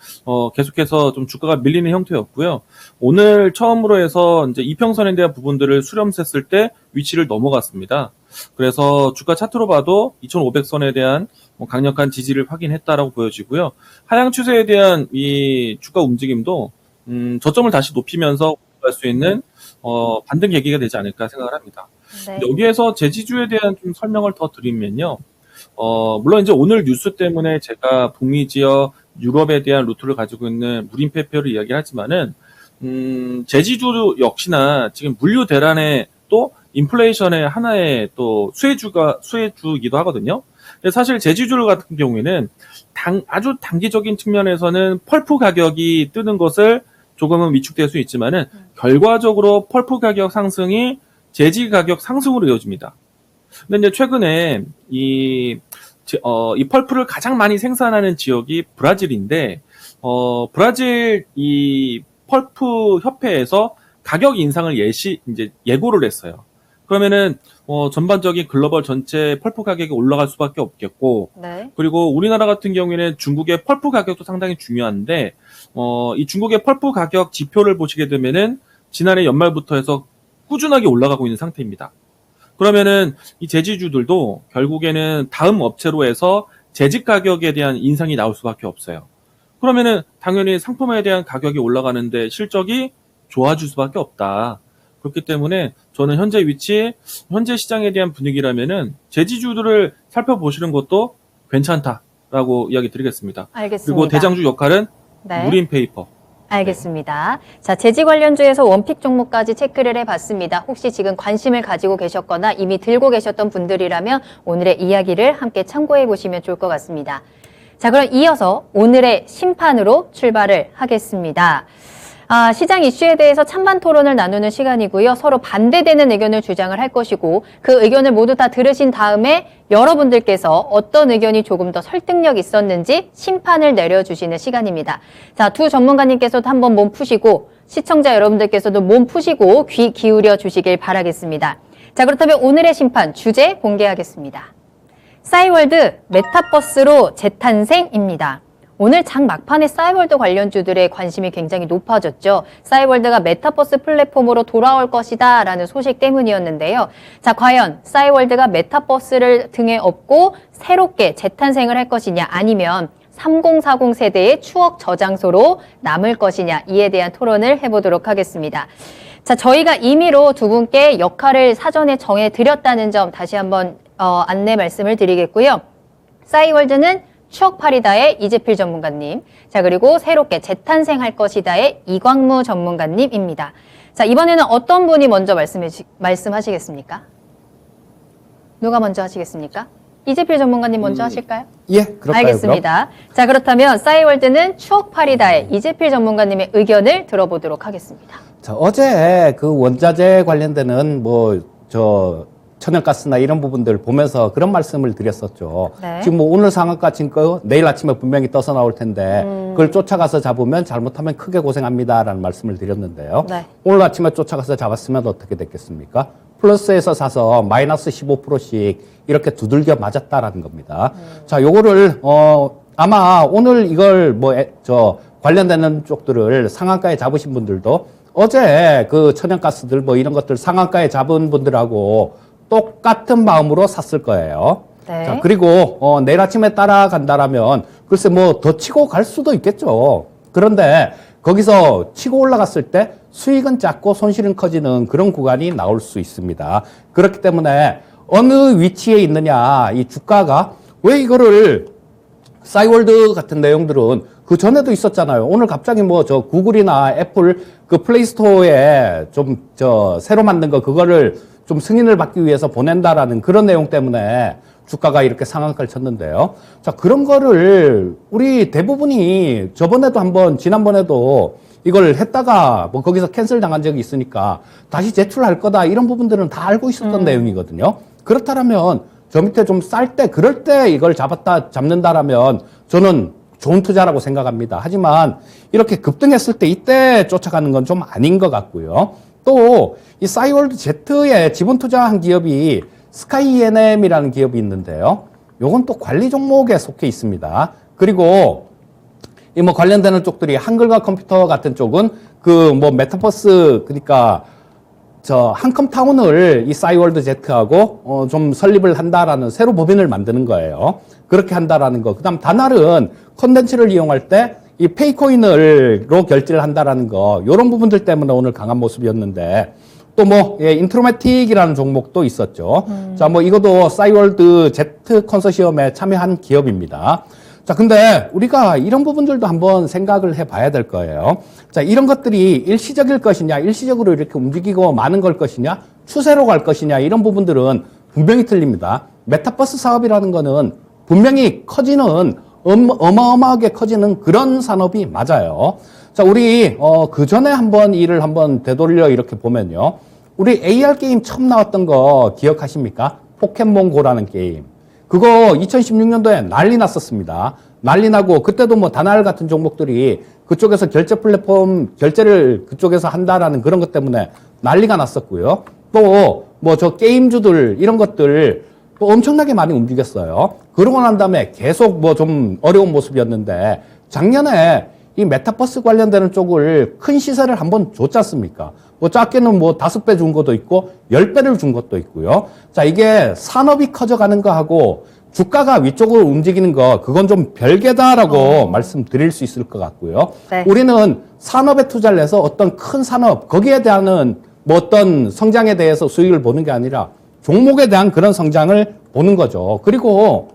계속해서 좀 주가가 밀리는 형태였고요. 오늘 처음으로 해서 이제 이평선에 대한 부분들을 수렴했을 때 위치를 넘어갔습니다. 그래서 주가 차트로 봐도 2,500선에 대한 강력한 지지를 확인했다라고 보여지고요. 하향 추세에 대한 이 주가 움직임도 저점을 다시 높이면서 갈 수 있는 반등 계기가 되지 않을까 생각을 합니다. 네. 여기에서 제지주에 대한 좀 설명을 더 드리면요. 물론 이제 오늘 뉴스 때문에 제가 북미 지역 유럽에 대한 루트를 가지고 있는 무림페이퍼를 이야기하지만은 제지주 역시나 지금 물류 대란에 또 인플레이션의 하나의 또 수혜주이기도 하거든요. 근데 사실 제지주 같은 경우에는 아주 단기적인 측면에서는 펄프 가격이 뜨는 것을 조금은 위축될 수 있지만은 결과적으로 펄프 가격 상승이 제지 가격 상승으로 이어집니다. 근데 이제 최근에 이 펄프를 가장 많이 생산하는 지역이 브라질인데, 브라질 이 펄프 협회에서 가격 인상을 예고를 했어요. 그러면은, 전반적인 글로벌 전체 펄프 가격이 올라갈 수밖에 없겠고, 네. 그리고 우리나라 같은 경우에는 중국의 펄프 가격도 상당히 중요한데, 이 중국의 펄프 가격 지표를 보시게 되면은 지난해 연말부터 해서 꾸준하게 올라가고 있는 상태입니다. 그러면은 이 제지주들도 결국에는 다음 업체로 해서 제직 가격에 대한 인상이 나올 수밖에 없어요. 그러면은 당연히 상품에 대한 가격이 올라가는데 실적이 좋아질 수밖에 없다. 그렇기 때문에 저는 현재 위치, 현재 시장에 대한 분위기라면은 제지주들을 살펴보시는 것도 괜찮다라고 이야기 드리겠습니다. 알겠습니다. 그리고 대장주 역할은 네. 무림 페이퍼. 알겠습니다. 자, 재지 관련주에서 원픽 종목까지 체크를 해봤습니다. 혹시 지금 관심을 가지고 계셨거나 이미 들고 계셨던 분들이라면 오늘의 이야기를 함께 참고해 보시면 좋을 것 같습니다. 자, 그럼 이어서 오늘의 심판으로 출발을 하겠습니다. 시장 이슈에 대해서 찬반 토론을 나누는 시간이고요. 서로 반대되는 의견을 주장을 할 것이고 그 의견을 모두 다 들으신 다음에 여러분들께서 어떤 의견이 조금 더 설득력 있었는지 심판을 내려주시는 시간입니다. 자, 두 전문가님께서도 한번 몸 푸시고 시청자 여러분들께서도 몸 푸시고 귀 기울여 주시길 바라겠습니다. 자, 그렇다면 오늘의 심판 주제 공개하겠습니다. 싸이월드 메타버스로 재탄생입니다. 오늘 장 막판에 싸이월드 관련주들의 관심이 굉장히 높아졌죠. 싸이월드가 메타버스 플랫폼으로 돌아올 것이다 라는 소식 때문이었는데요. 자, 과연 싸이월드가 메타버스를 등에 업고 새롭게 재탄생을 할 것이냐 아니면 3040 세대의 추억 저장소로 남을 것이냐 이에 대한 토론을 해보도록 하겠습니다. 자, 저희가 임의로 두 분께 역할을 사전에 정해드렸다는 점 다시 한번 안내 말씀을 드리겠고요. 싸이월드는 추억파리다의 이재필 전문가님, 자, 그리고 새롭게 재탄생할 것이다의 이광무 전문가님입니다. 자, 이번에는 어떤 분이 먼저 말씀하시겠습니까? 누가 먼저 하시겠습니까? 이재필 전문가님 먼저 하실까요? 예, 그럴까요? 알겠습니다. 그럼? 자, 그렇다면 싸이월드는 추억파리다의 이재필 전문가님의 의견을 들어보도록 하겠습니다. 자, 어제 그 원자재 관련되는 천연가스나 이런 부분들 보면서 그런 말씀을 드렸었죠. 네. 지금 뭐 오늘 상한가 친 거 내일 아침에 분명히 떠서 나올 텐데 그걸 쫓아가서 잡으면 잘못하면 크게 고생합니다라는 말씀을 드렸는데요. 네. 오늘 아침에 쫓아가서 잡았으면 어떻게 됐겠습니까? 플러스에서 사서 마이너스 15%씩 이렇게 두들겨 맞았다라는 겁니다. 자, 요거를 아마 오늘 이걸 관련되는 쪽들을 상한가에 잡으신 분들도 어제 그 천연가스들 뭐 이런 것들 상한가에 잡은 분들하고 똑같은 마음으로 샀을 거예요. 네. 자, 그리고 내일 아침에 따라간다라면 글쎄 뭐 더 치고 갈 수도 있겠죠. 그런데 거기서 치고 올라갔을 때 수익은 작고 손실은 커지는 그런 구간이 나올 수 있습니다. 그렇기 때문에 어느 위치에 있느냐, 이 주가가 왜 이거를 싸이월드 같은 내용들은 그 전에도 있었잖아요. 오늘 갑자기 구글이나 애플 그 플레이스토어에 새로 만든 거 그거를 좀 승인을 받기 위해서 보낸다라는 그런 내용 때문에 주가가 이렇게 상한가를 쳤는데요. 자, 그런 거를 우리 대부분이 지난번에도 이걸 했다가 거기서 캔슬 당한 적이 있으니까 다시 제출할 거다 이런 부분들은 다 알고 있었던 내용이거든요. 그렇다면 저 밑에 좀 쌀 때, 그럴 때 이걸 잡는다라면 저는 좋은 투자라고 생각합니다. 하지만 이렇게 급등했을 때 이때 쫓아가는 건 좀 아닌 것 같고요. 또 이 싸이월드 Z에 지분 투자한 기업이 스카이 E&M이라는 기업이 있는데요. 요건 또 관리 종목에 속해 있습니다. 그리고 이 관련되는 쪽들이 한글과 컴퓨터 같은 쪽은 메타버스, 그러니까 한컴타운을 이 싸이월드 Z하고 좀 설립을 한다라는 새로 법인을 만드는 거예요. 그렇게 한다라는 거. 그다음 다날은 콘텐츠를 이용할 때 이 페이코인으로 결제를 한다라는 거. 이런 부분들 때문에 오늘 강한 모습이었는데 또 인트로매틱이라는 종목도 있었죠. 자, 이것도 싸이월드 Z 컨소시엄에 참여한 기업입니다. 자, 근데 우리가 이런 부분들도 한번 생각을 해봐야 될 거예요. 자, 이런 것들이 일시적일 것이냐, 일시적으로 이렇게 움직이고 많은 걸 것이냐, 추세로 갈 것이냐, 이런 부분들은 분명히 틀립니다. 메타버스 사업이라는 거는 분명히 어마어마하게 커지는 그런 산업이 맞아요. 자, 우리 그 전에 한번 일을 한번 되돌려 이렇게 보면요. 우리 AR 게임 처음 나왔던 거 기억하십니까? 포켓몬고라는 게임. 그거 2016년도에 난리 났었습니다. 난리 나고 그때도 다날 같은 종목들이 그쪽에서 결제 플랫폼 결제를 그쪽에서 한다라는 그런 것 때문에 난리가 났었고요. 또 게임주들 이런 것들 또 엄청나게 많이 움직였어요. 그러고 난 다음에 계속 좀 어려운 모습이었는데 작년에 이 메타버스 관련되는 쪽을 큰 시세를 한번 줬지 않습니까? 작게는 5배 준 것도 있고 10배를 준 것도 있고요. 자, 이게 산업이 커져가는 거하고 주가가 위쪽으로 움직이는 거 그건 좀 별개다라고 말씀드릴 수 있을 것 같고요. 네. 우리는 산업에 투자를 해서 어떤 큰 산업 거기에 대한 어떤 성장에 대해서 수익을 보는 게 아니라 종목에 대한 그런 성장을 보는 거죠. 그리고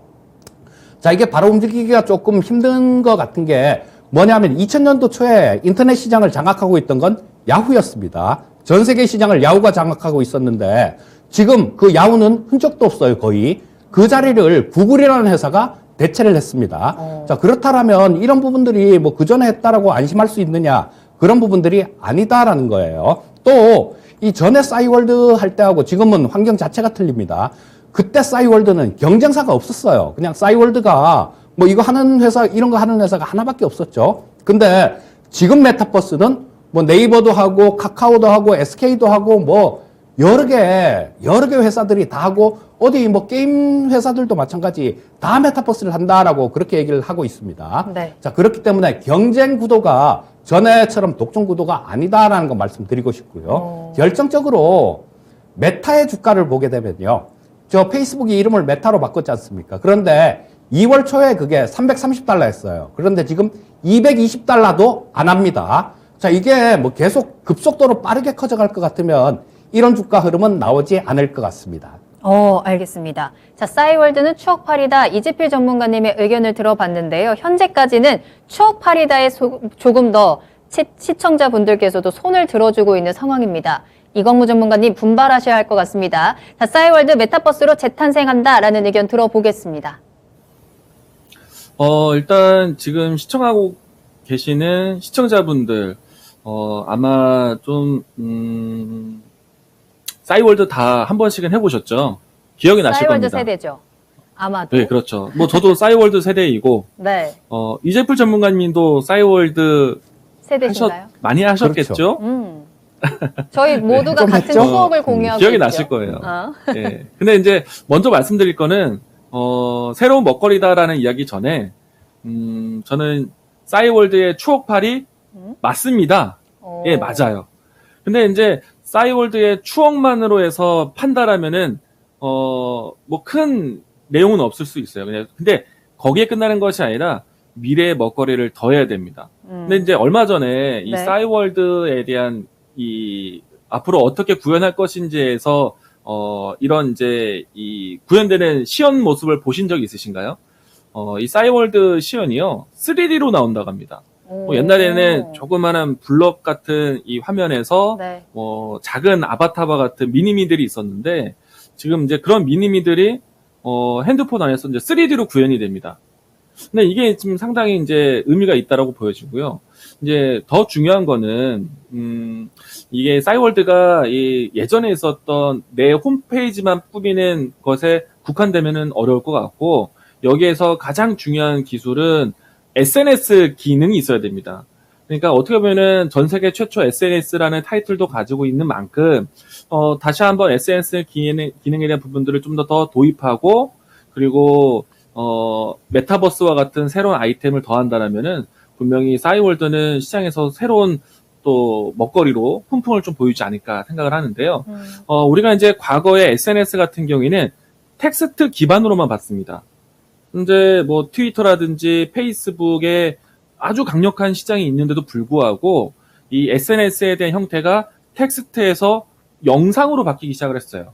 자, 이게 바로 움직이기가 조금 힘든 것 같은 게 뭐냐면 2000년도 초에 인터넷 시장을 장악하고 있던 건 야후였습니다. 전 세계 시장을 야후가 장악하고 있었는데 지금 그 야후는 흔적도 없어요, 거의. 그 자리를 구글이라는 회사가 대체를 했습니다. 자, 그렇다면 이런 부분들이 뭐 그전에 했다라고 안심할 수 있느냐? 그런 부분들이 아니다라는 거예요. 또 이 전에 싸이월드 할 때하고 지금은 환경 자체가 틀립니다. 그때 싸이월드는 경쟁사가 없었어요. 그냥 싸이월드가 뭐 이거 하는 회사, 이런 거 하는 회사가 하나밖에 없었죠. 근데 지금 메타버스는 뭐 네이버도 하고 카카오도 하고 SK도 하고 뭐 여러 개 회사들이 다 하고 어디 뭐 게임 회사들도 마찬가지 다 메타버스를 한다라고 그렇게 얘기를 하고 있습니다. 네. 자, 그렇기 때문에 경쟁 구도가 전에처럼 독점 구도가 아니다라는 거 말씀드리고 싶고요. 결정적으로 메타의 주가를 보게 되면요. 저 페이스북이 이름을 메타로 바꿨지 않습니까? 그런데 2월 초에 그게 330달러였어요. 그런데 지금 220달러도 안 합니다. 자, 이게 뭐 계속 급속도로 빠르게 커져갈 것 같으면 이런 주가 흐름은 나오지 않을 것 같습니다. 알겠습니다. 자, 싸이월드는 추억팔이다. 이재필 전문가님의 의견을 들어봤는데요. 현재까지는 추억팔이다에 조금 더 시청자분들께서도 손을 들어주고 있는 상황입니다. 이광무 전문가님 분발하셔야 할 것 같습니다. 자, 싸이월드 메타버스로 재탄생한다라는 의견 들어보겠습니다. 일단 지금 시청하고 계시는 시청자분들, 아마 좀, 싸이월드 다 한 번씩은 해보셨죠? 기억이 나실 싸이월드 겁니다. 세대죠. 아마도. 네, 그렇죠. 뭐 저도 싸이월드 세대이고, 네. 이재풀 전문가님도 싸이월드 세대신가요? 많이 하셨겠죠? 저희 모두가 좀 같은 했죠? 추억을 공유하고 기억이 있죠. 나실 거예요. 네. 근데 이제 먼저 말씀드릴 거는, 새로운 먹거리다라는 이야기 전에, 저는 싸이월드의 추억팔이 맞습니다. 예, 맞아요. 근데 이제 싸이월드의 추억만으로 해서 판다라면은 뭐 큰 내용은 없을 수 있어요. 그냥 근데 거기에 끝나는 것이 아니라 미래의 먹거리를 더해야 됩니다. 근데 이제 얼마 전에 이 네. 싸이월드에 대한 이 앞으로 어떻게 구현할 것인지에서 이런 이제 이 구현되는 시연 모습을 보신 적 있으신가요? 이 싸이월드 시연이요 3D로 나온다고 합니다. 뭐 옛날에는 조그마한 블럭 같은 이 화면에서 네. 작은 아바타와 같은 미니미들이 있었는데 지금 이제 그런 미니미들이 핸드폰 안에서 이제 3D로 구현이 됩니다. 근데 이게 지금 상당히 이제 의미가 있다라고 보여지고요. 이제 더 중요한 거는 이게 싸이월드가 이 예전에 있었던 내 홈페이지만 꾸미는 것에 국한되면은 어려울 것 같고 여기에서 가장 중요한 기술은 SNS 기능이 있어야 됩니다. 그러니까 어떻게 보면은 전 세계 최초 SNS라는 타이틀도 가지고 있는 만큼 다시 한번 SNS 기능에 대한 부분들을 좀 더 도입하고 그리고 메타버스와 같은 새로운 아이템을 더한다라면은 분명히 싸이월드는 시장에서 새로운 또 먹거리로 품품을 좀 보이지 않을까 생각을 하는데요. 우리가 이제 과거에 SNS 같은 경우에는 텍스트 기반으로만 봤습니다. 이제 뭐 트위터라든지 페이스북에 아주 강력한 시장이 있는데도 불구하고 이 SNS에 대한 형태가 텍스트에서 영상으로 바뀌기 시작을 했어요.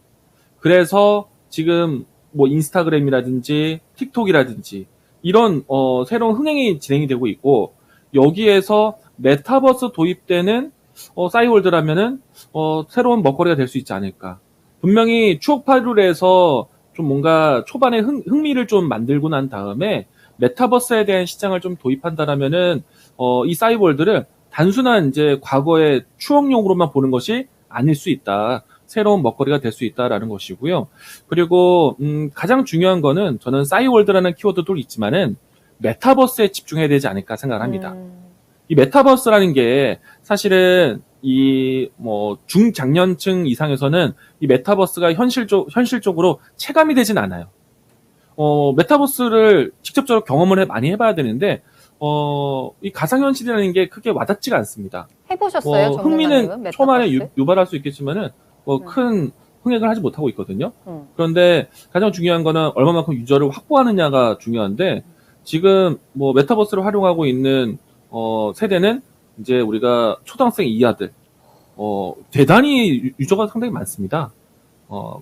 그래서 지금 뭐 인스타그램이라든지 틱톡이라든지 이런 새로운 흥행이 진행이 되고 있고 여기에서 메타버스 도입되는 싸이월드라면은 새로운 먹거리가 될 수 있지 않을까. 분명히 추억팔이에서 좀 뭔가 초반에 흥미를 좀 만들고 난 다음에 메타버스에 대한 시장을 좀 도입한다라면은 이 싸이월드를 단순한 이제 과거의 추억용으로만 보는 것이 아닐 수 있다. 새로운 먹거리가 될 수 있다라는 것이고요. 그리고 가장 중요한 거는 저는 싸이월드라는 키워드도 있지만은 메타버스에 집중해야 되지 않을까 생각을 합니다. 이 메타버스라는 게 사실은 이 뭐 중장년층 이상에서는 이 메타버스가 현실적으로 체감이 되진 않아요. 메타버스를 직접적으로 경험을 많이 해봐야 되는데 이 가상현실이라는 게 크게 와닿지가 않습니다. 해보셨어요? 흥미는 전문가님은? 초반에 메타버스? 유발할 수 있겠지만은 큰 흥행을 하지 못하고 있거든요. 그런데 가장 중요한 거는 얼마만큼 유저를 확보하느냐가 중요한데 지금 뭐 메타버스를 활용하고 있는 세대는 이제 우리가 초등학생 이하들 대단히 유저가 상당히 많습니다.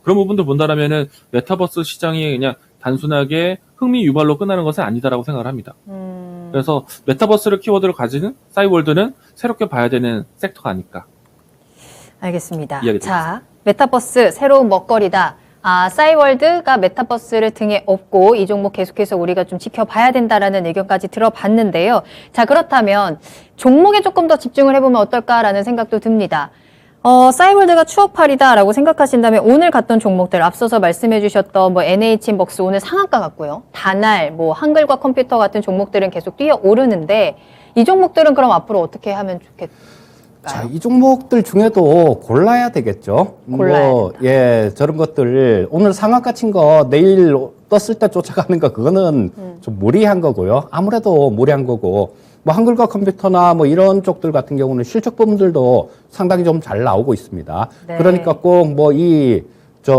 그런 부분들 본다라면은 메타버스 시장이 그냥 단순하게 흥미 유발로 끝나는 것은 아니다라고 생각을 합니다. 그래서 메타버스를 키워드를 가지는 싸이월드는 새롭게 봐야 되는 섹터가 아닐까. 알겠습니다. 이야기 자, 메타버스 새로운 먹거리다. 싸이월드가 메타버스를 등에 업고 이 종목 계속해서 우리가 좀 지켜봐야 된다라는 의견까지 들어봤는데요. 자, 그렇다면 종목에 조금 더 집중을 해보면 어떨까라는 생각도 듭니다. 싸이월드가 추억팔이다라고 생각하신다면 오늘 갔던 종목들 앞서서 말씀해 주셨던 뭐 NH인벅스 오늘 상한가 같고요. 다날, 뭐 한글과 컴퓨터 같은 종목들은 계속 뛰어오르는데 이 종목들은 그럼 앞으로 어떻게 하면 좋겠을까요? 자, 이 종목들 중에도 골라야 되겠죠. 골라야 된다. 예, 저런 것들 오늘 상한가 친 거 내일 떴을 때 쫓아가는 거 그거는 좀 무리한 거고요. 아무래도 무리한 거고. 뭐 한글과 컴퓨터나 뭐 이런 쪽들 같은 경우는 실적 부분들도 상당히 좀 잘 나오고 있습니다. 네. 그러니까 꼭 뭐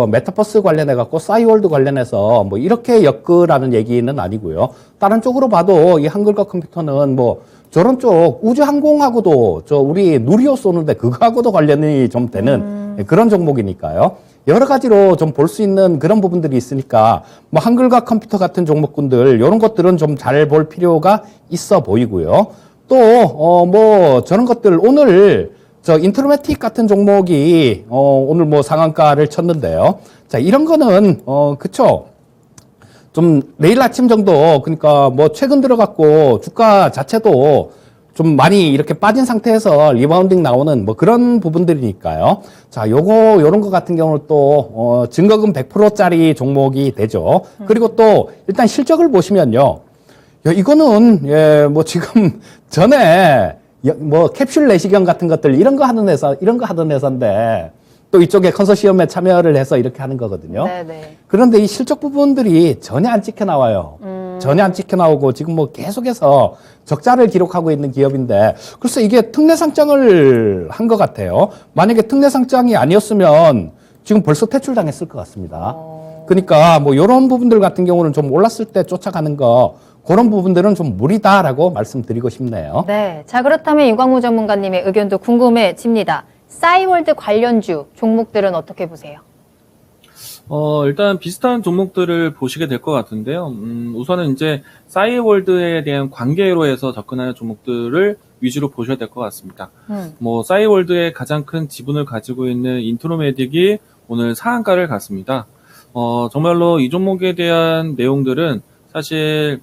메타버스 관련해 갖고 싸이월드 관련해서 뭐 이렇게 엮으라는 얘기는 아니고요. 다른 쪽으로 봐도 이 한글과 컴퓨터는 뭐 저런 쪽 우주항공하고도 우리 누리호 쏘는데 그거하고도 관련이 좀 되는 그런 종목이니까요. 여러 가지로 좀 볼 수 있는 그런 부분들이 있으니까 뭐 한글과 컴퓨터 같은 종목군들 이런 것들은 좀 잘 볼 필요가 있어 보이고요. 또 뭐 저런 것들 오늘 인트로매틱 같은 종목이 오늘 뭐 상한가를 쳤는데요. 자, 이런 거는 그쵸. 좀 내일 아침 정도 그러니까 뭐 최근 들어갔고 주가 자체도 좀 많이 이렇게 빠진 상태에서 리바운딩 나오는 뭐 그런 부분들이니까요. 자, 요런 거 같은 경우는 또 증거금 100%짜리 종목이 되죠. 그리고 또 일단 실적을 보시면요. 이거는 예, 뭐 지금 전에 뭐 캡슐 내시경 같은 것들 이런 거 하던 회사인데 또 이쪽에 컨소시엄에 참여를 해서 이렇게 하는 거거든요. 네네. 그런데 이 실적 부분들이 전혀 안 찍혀 나와요. 전혀 안 찍혀 나오고 지금 뭐 계속해서 적자를 기록하고 있는 기업인데 글쎄 이게 특례상장을 한 것 같아요. 만약에 특례상장이 아니었으면 지금 벌써 퇴출당했을 것 같습니다. 그러니까 뭐 이런 부분들 같은 경우는 좀 올랐을 때 쫓아가는 거 그런 부분들은 좀 무리다라고 말씀드리고 싶네요. 네. 자, 그렇다면 이광무 전문가님의 의견도 궁금해집니다. 싸이월드 관련주 종목들은 어떻게 보세요? 일단 비슷한 종목들을 보시게 될 것 같은데요. 우선은 이제 싸이월드에 대한 관계로 해서 접근하는 종목들을 위주로 보셔야 될 것 같습니다. 뭐 싸이월드의 가장 큰 지분을 가지고 있는 인트로메딕이 오늘 상한가를 갔습니다. 정말로 이 종목에 대한 내용들은 사실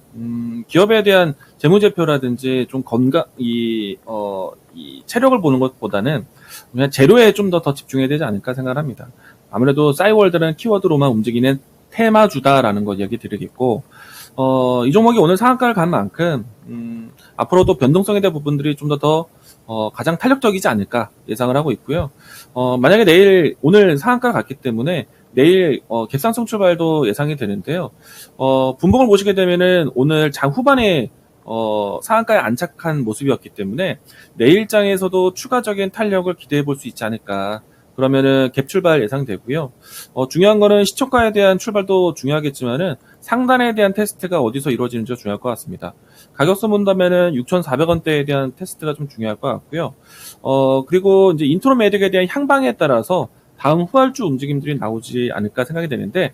기업에 대한 재무제표라든지 좀 이 체력을 보는 것보다는 그냥 재료에 좀 더 집중해야 되지 않을까 생각합니다. 아무래도 싸이월드는 키워드로만 움직이는 테마주다라는 거 얘기 드리겠고, 이 종목이 오늘 상한가를 간 만큼, 앞으로도 변동성에 대한 부분들이 좀 더 가장 탄력적이지 않을까 예상을 하고 있고요. 만약에 오늘 상한가를 갔기 때문에 내일 갭상승 출발도 예상이 되는데요. 분봉을 보시게 되면은 오늘 장 후반에 상한가에 안착한 모습이었기 때문에 내일장에서도 추가적인 탄력을 기대해 볼 수 있지 않을까. 그러면은 갭 출발 예상되고요. 중요한 거는 시초가에 대한 출발도 중요하겠지만은 상단에 대한 테스트가 어디서 이루어지는지가 중요할 것 같습니다. 가격선 본다면은 6,400원대에 대한 테스트가 좀 중요할 것 같고요. 그리고 이제 인트로메딕에 대한 향방에 따라서 다음 후발주 움직임들이 나오지 않을까 생각이 되는데,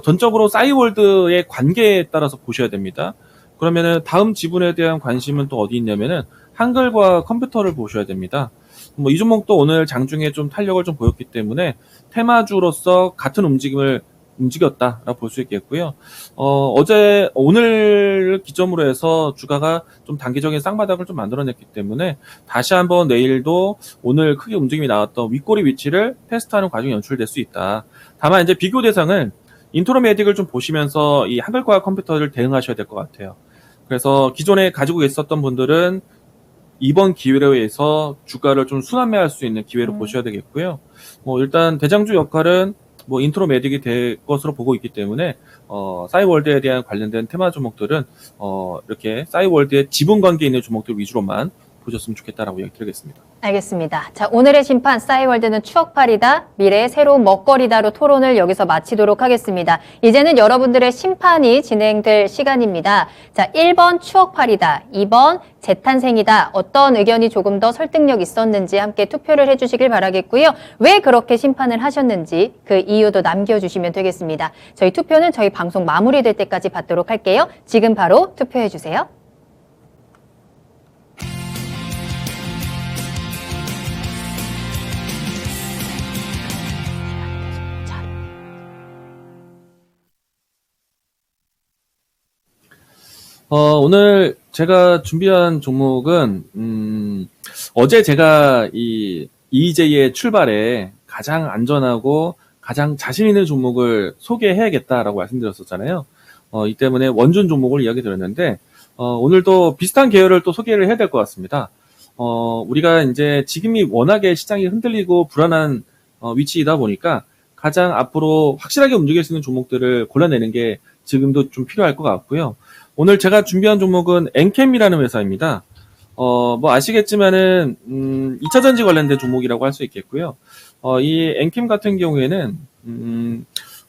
전적으로 싸이월드의 관계에 따라서 보셔야 됩니다. 그러면은 다음 지분에 대한 관심은 또 어디 있냐면은 한글과 컴퓨터를 보셔야 됩니다. 뭐 이 종목도 오늘 장중에 좀 탄력을 좀 보였기 때문에 테마주로서 같은 움직임을 움직였다라고 볼 수 있겠고요. 오늘 기점으로 해서 주가가 좀 단기적인 쌍바닥을 좀 만들어냈기 때문에 다시 한번 내일도 오늘 크게 움직임이 나왔던 윗꼬리 위치를 테스트하는 과정이 연출될 수 있다. 다만 이제 비교 대상은 인트로메딕을 좀 보시면서 이 한글과 컴퓨터를 대응하셔야 될 것 같아요. 그래서 기존에 가지고 있었던 분들은 이번 기회로 해서 주가를 좀 순환매할 수 있는 기회로 보셔야 되겠고요. 일단 대장주 역할은 인트로메딕이 될 것으로 보고 있기 때문에 싸이월드에 대한 관련된 테마 종목들은 이렇게 싸이월드의 지분 관계 있는 종목들 위주로만 보셨으면 좋겠다라고 이야기 드리겠습니다. 알겠습니다. 자, 오늘의 심판 싸이월드는 추억팔이다, 미래의 새로운 먹거리다로 토론을 여기서 마치도록 하겠습니다. 이제는 여러분들의 심판이 진행될 시간입니다. 자, 1번 추억팔이다, 2번 재탄생이다. 어떤 의견이 조금 더 설득력 있었는지 함께 투표를 해주시길 바라겠고요. 왜 그렇게 심판을 하셨는지 그 이유도 남겨주시면 되겠습니다. 저희 투표는 저희 방송 마무리될 때까지 받도록 할게요. 지금 바로 투표해주세요. 오늘 제가 준비한 종목은, 어제 제가 이 EJ의 출발에 가장 안전하고 가장 자신 있는 종목을 소개해야겠다라고 말씀드렸었잖아요. 이 때문에 원준 종목을 이야기 드렸는데, 오늘도 비슷한 계열을 또 소개를 해야 될 것 같습니다. 우리가 이제 지금이 워낙에 시장이 흔들리고 불안한 위치이다 보니까 가장 앞으로 확실하게 움직일 수 있는 종목들을 골라내는 게 지금도 좀 필요할 것 같고요. 오늘 제가 준비한 종목은 엔캠이라는 회사입니다. 뭐 아시겠지만은 2차전지 관련된 종목이라고 할 수 있겠고요. 이 엔캠 같은 경우에는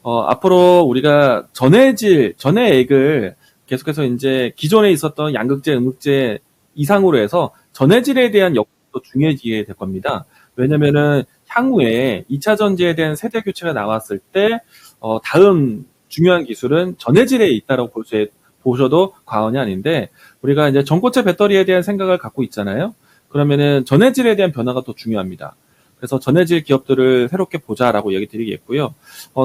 앞으로 우리가 전해액을 계속해서 이제 기존에 있었던 양극재, 음극재 이상으로 해서 전해질에 대한 역할도 중요해지게 될 겁니다. 왜냐면은 향후에 2차 전지에 대한 세대 교체가 나왔을 때 다음 중요한 기술은 전해질에 있다라고 보셔도 과언이 아닌데, 우리가 이제 전고체 배터리에 대한 생각을 갖고 있잖아요. 그러면은 전해질에 대한 변화가 더 중요합니다. 그래서 전해질 기업들을 새롭게 보자라고 얘기 드리겠고요.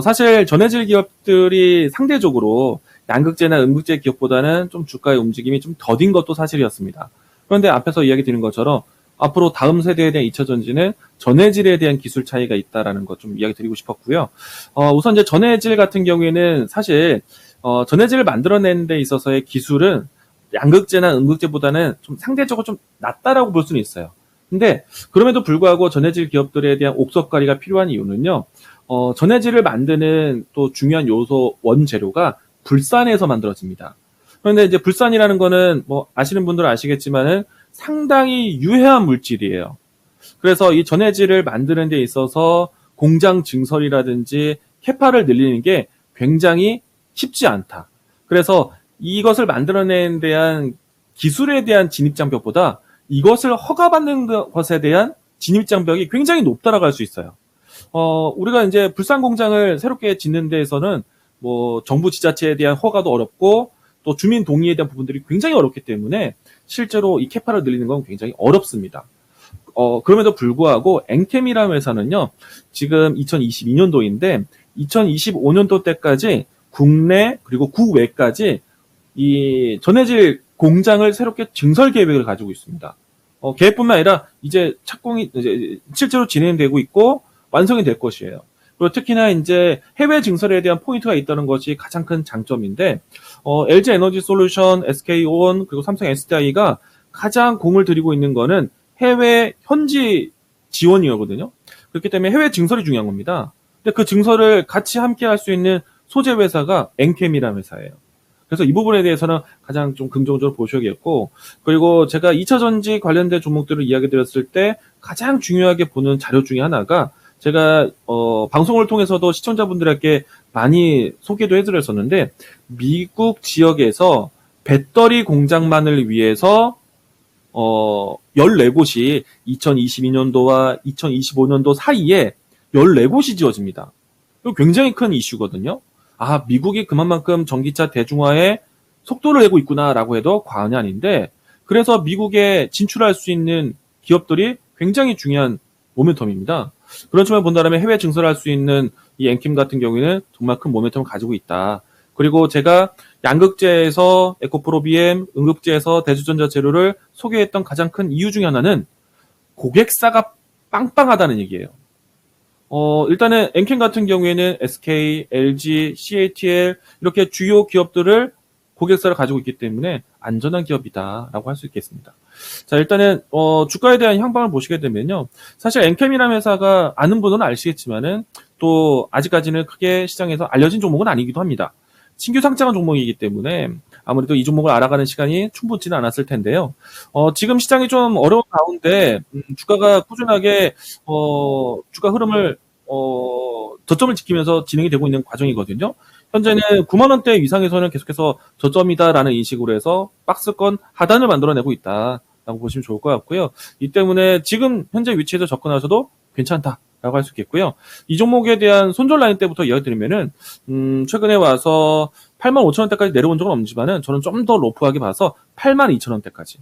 사실 전해질 기업들이 상대적으로 양극재나 음극재 기업보다는 좀 주가의 움직임이 좀 더딘 것도 사실이었습니다. 그런데 앞에서 이야기 드린 것처럼 앞으로 다음 세대에 대한 2차 전지는 전해질에 대한 기술 차이가 있다라는 것 좀 이야기 드리고 싶었고요. 우선 이제 전해질 같은 경우에는 사실 전해질을 만들어내는 데 있어서의 기술은 양극재나 음극재보다는 좀 상대적으로 좀 낮다라고 볼 수는 있어요. 근데 그럼에도 불구하고 전해질 기업들에 대한 옥석 관리가 필요한 이유는요. 전해질을 만드는 또 중요한 요소 원재료가 불산에서 만들어집니다. 그런데 이제 불산이라는 거는 뭐 아시는 분들은 아시겠지만은 상당히 유해한 물질이에요. 그래서 이 전해질을 만드는 데 있어서 공장 증설이라든지 캐파를 늘리는 게 굉장히 쉽지 않다. 그래서 이것을 만들어내는 대한 기술에 대한 진입장벽보다 이것을 허가받는 것에 대한 진입장벽이 굉장히 높다라고 할 수 있어요. 우리가 이제 불산 공장을 새롭게 짓는 데에서는 뭐 정부 지자체에 대한 허가도 어렵고 또 주민 동의에 대한 부분들이 굉장히 어렵기 때문에 실제로 이 캐파를 늘리는 건 굉장히 어렵습니다. 그럼에도 불구하고 엔캠이라는 회사는요, 지금 2022년도인데 2025년도 때까지 국내 그리고 국외까지 이 전해질 공장을 새롭게 증설 계획을 가지고 있습니다. 계획뿐만 아니라 이제 착공이 이제 실제로 진행되고 있고 완성이 될 것이에요. 그리고 특히나 이제 해외 증설에 대한 포인트가 있다는 것이 가장 큰 장점인데, LG 에너지 솔루션, SK온, 그리고 삼성 SDI가 가장 공을 들이고 있는 거는 해외 현지 지원이거든요. 그렇기 때문에 해외 증설이 중요한 겁니다. 근데 그 증설을 같이 함께 할 수 있는 소재 회사가 엔캠이라는 회사예요. 그래서 이 부분에 대해서는 가장 좀 긍정적으로 보셔야겠고, 그리고 제가 2차 전지 관련된 종목들을 이야기 드렸을 때 가장 중요하게 보는 자료 중에 하나가, 제가 방송을 통해서도 시청자분들에게 많이 소개도 해드렸었는데, 미국 지역에서 배터리 공장만을 위해서 14곳이 2022년도와 2025년도 사이에 14곳이 지어집니다. 이거 굉장히 큰 이슈거든요. 아, 미국이 그만큼 전기차 대중화에 속도를 내고 있구나라고 해도 과언이 아닌데, 그래서 미국에 진출할 수 있는 기업들이 굉장히 중요한 모멘텀입니다. 그런 측면을 본다면 해외 증설할 수 있는 이 엔킴 같은 경우에는 정말 큰 모멘텀을 가지고 있다. 그리고 제가 양극재에서 에코프로-BM, 음극재에서 대주전자 재료를 소개했던 가장 큰 이유 중에 하나는 고객사가 빵빵하다는 얘기예요. 일단은 엔캠 같은 경우에는 SK, LG, CATL 이렇게 주요 기업들을 고객사를 가지고 있기 때문에 안전한 기업이다라고 할 수 있겠습니다. 자, 일단은 주가에 대한 향방을 보시게 되면요, 사실 엔캠이라는 회사가 아는 분은 아시겠지만은 또 아직까지는 크게 시장에서 알려진 종목은 아니기도 합니다. 신규 상장한 종목이기 때문에 아무래도 이 종목을 알아가는 시간이 충분치는 않았을 텐데요. 지금 시장이 좀 어려운 가운데 주가가 꾸준하게 주가 흐름을 저점을 지키면서 진행이 되고 있는 과정이거든요. 현재는 9만 원대 이상에서는 계속해서 저점이다라는 인식으로 해서 박스권 하단을 만들어내고 있다라고 보시면 좋을 것 같고요. 이 때문에 지금 현재 위치에서 접근하셔도 괜찮다라고 할 수 있겠고요. 이 종목에 대한 손절 라인 때부터 이야기 드리면은 최근에 와서 8만 5천 원대까지 내려온 적은 없지만은 저는 좀 더 로프하게 봐서 8만 2천 원대까지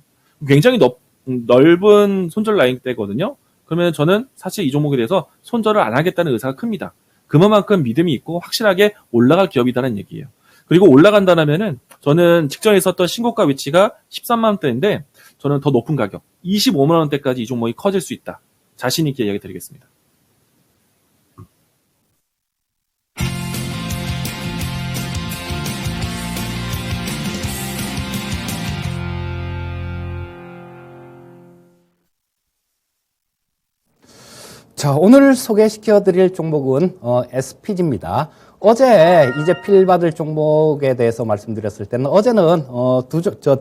굉장히 넓은 손절 라인 때거든요. 그러면 저는 사실 이 종목에 대해서 손절을 안 하겠다는 의사가 큽니다. 그만큼 믿음이 있고 확실하게 올라갈 기업이다는 얘기예요. 그리고 올라간다면은 저는 직전에 있었던 신고가 위치가 13만 원대인데 저는 더 높은 가격 25만 원대까지 이 종목이 커질 수 있다. 자신 있게 이야기 드리겠습니다. 자, 오늘 소개시켜 드릴 종목은 SPG입니다. 어제 이제 필 받을 종목에 대해서 말씀드렸을 때는 어제는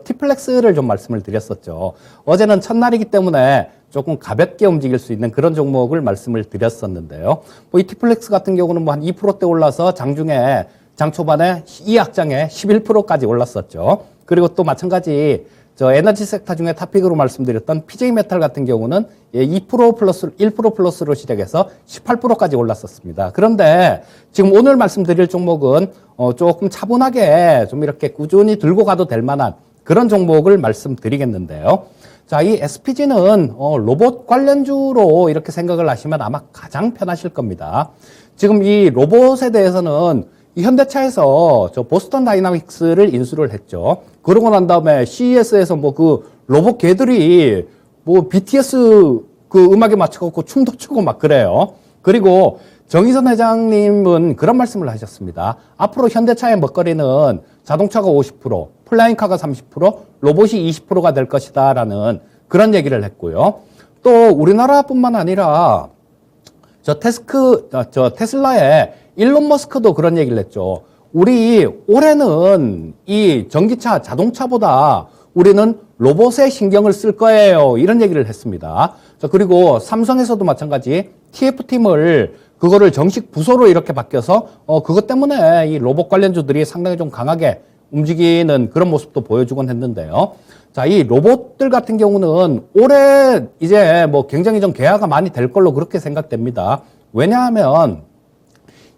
T플렉스를 좀 말씀을 드렸었죠. 어제는 첫날이기 때문에 조금 가볍게 움직일 수 있는 그런 종목을 말씀을 드렸었는데요. 뭐 이 T플렉스 같은 경우는 뭐 한 2%대 올라서 장중에 장 초반에 이 악장에 11%까지 올랐었죠. 그리고 또 마찬가지 에너지 섹터 중에 탑픽으로 말씀드렸던 PJ메탈 같은 경우는 2% 플러스, 1% 플러스로 시작해서 18%까지 올랐었습니다. 그런데 지금 오늘 말씀드릴 종목은 조금 차분하게 좀 이렇게 꾸준히 들고 가도 될 만한 그런 종목을 말씀드리겠는데요. 자, 이 SPG는 로봇 관련주로 이렇게 생각을 하시면 아마 가장 편하실 겁니다. 지금 이 로봇에 대해서는 이 현대차에서 보스턴 다이나믹스를 인수를 했죠. 그러고 난 다음에 CES에서 뭐 그 로봇 개들이 뭐 BTS 그 음악에 맞춰갖고 춤도 추고 막 그래요. 그리고 정의선 회장님은 그런 말씀을 하셨습니다. 앞으로 현대차의 먹거리는 자동차가 50%, 플라잉카가 30%, 로봇이 20%가 될 것이다라는 그런 얘기를 했고요. 또 우리나라뿐만 아니라 테슬라의 일론 머스크도 그런 얘기를 했죠. 우리 올해는 이 전기차, 자동차보다 우리는 로봇에 신경을 쓸 거예요. 이런 얘기를 했습니다. 자, 그리고 삼성에서도 마찬가지 TF팀을 그거를 정식 부서로 이렇게 바뀌어서 그것 때문에 이 로봇 관련주들이 상당히 좀 강하게 움직이는 그런 모습도 보여주곤 했는데요. 자, 이 로봇들 같은 경우는 올해 이제 뭐 굉장히 좀 개화가 많이 될 걸로 그렇게 생각됩니다. 왜냐하면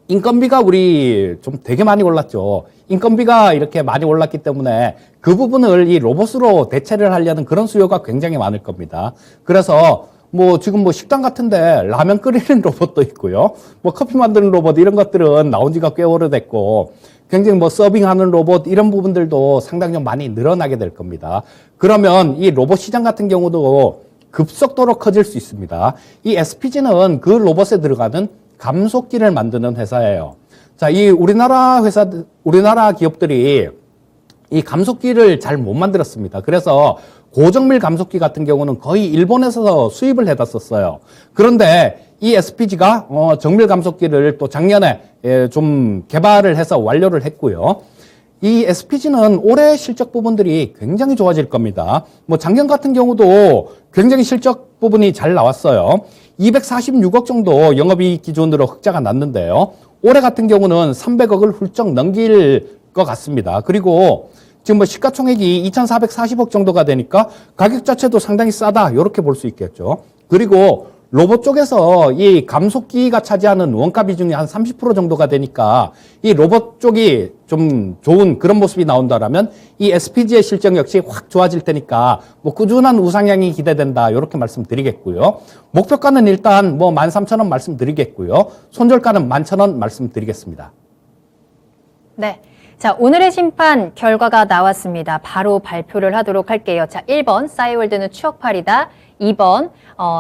인건비가 우리 좀 되게 많이 올랐죠. 인건비가 이렇게 많이 올랐기 때문에 그 부분을 이 로봇으로 대체를 하려는 그런 수요가 굉장히 많을 겁니다. 그래서 뭐 지금 뭐 식당 같은데 라면 끓이는 로봇도 있고요. 뭐 커피 만드는 로봇 이런 것들은 나온 지가 꽤 오래됐고 굉장히 뭐 서빙하는 로봇 이런 부분들도 상당히 좀 많이 늘어나게 될 겁니다. 그러면 이 로봇 시장 같은 경우도 급속도로 커질 수 있습니다. 이 SPG는 그 로봇에 들어가는 감속기를 만드는 회사예요. 자, 이 우리나라 기업들이 이 감속기를 잘 못 만들었습니다. 그래서 고정밀 감속기 같은 경우는 거의 일본에서 수입을 해다 썼어요. 그런데 이 SPG가 정밀 감속기를 또 작년에 좀 개발을 해서 완료를 했고요. 이 SPG는 올해 실적 부분들이 굉장히 좋아질 겁니다. 뭐 작년 같은 경우도 굉장히 실적 부분이 잘 나왔어요. 246억 정도 영업이익 기준으로 흑자가 났는데요. 올해 같은 경우는 300억을 훌쩍 넘길 것 같습니다. 그리고 지금 뭐 시가총액이 2,440억 정도가 되니까 가격 자체도 상당히 싸다. 이렇게 볼 수 있겠죠. 그리고 로봇 쪽에서 이 감속기가 차지하는 원가 비중이 한 30% 정도가 되니까 이 로봇 쪽이 좀 좋은 그런 모습이 나온다라면 이 SPG의 실적 역시 확 좋아질 테니까 뭐 꾸준한 우상향이 기대된다. 이렇게 말씀드리겠고요. 목표가는 일단 뭐 13,000원 말씀드리겠고요. 손절가는 11,000원 말씀드리겠습니다. 네. 자, 오늘의 심판 결과가 나왔습니다. 바로 발표를 하도록 할게요. 자, 1번 싸이월드는 추억팔이다. 2번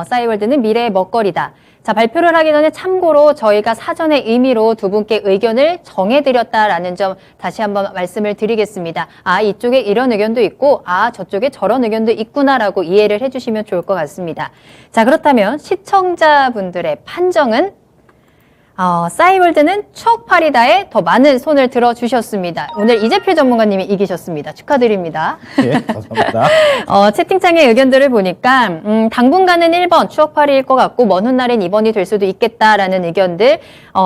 싸이월드는 미래의 먹거리다. 자, 발표를 하기 전에 참고로 저희가 사전의 의미로 두 분께 의견을 정해드렸다라는 점 다시 한번 말씀을 드리겠습니다. 아, 이쪽에 이런 의견도 있고 아, 저쪽에 저런 의견도 있구나라고 이해를 해주시면 좋을 것 같습니다. 자, 그렇다면 시청자분들의 판정은 싸이월드는 추억팔이다에 더 많은 손을 들어주셨습니다. 오늘 이재필 전문가님이 이기셨습니다. 축하드립니다. 네, 감사합니다. 채팅창의 의견들을 보니까 당분간은 1번 추억팔이일 것 같고 먼 훗날엔 2번이 될 수도 있겠다라는 의견들,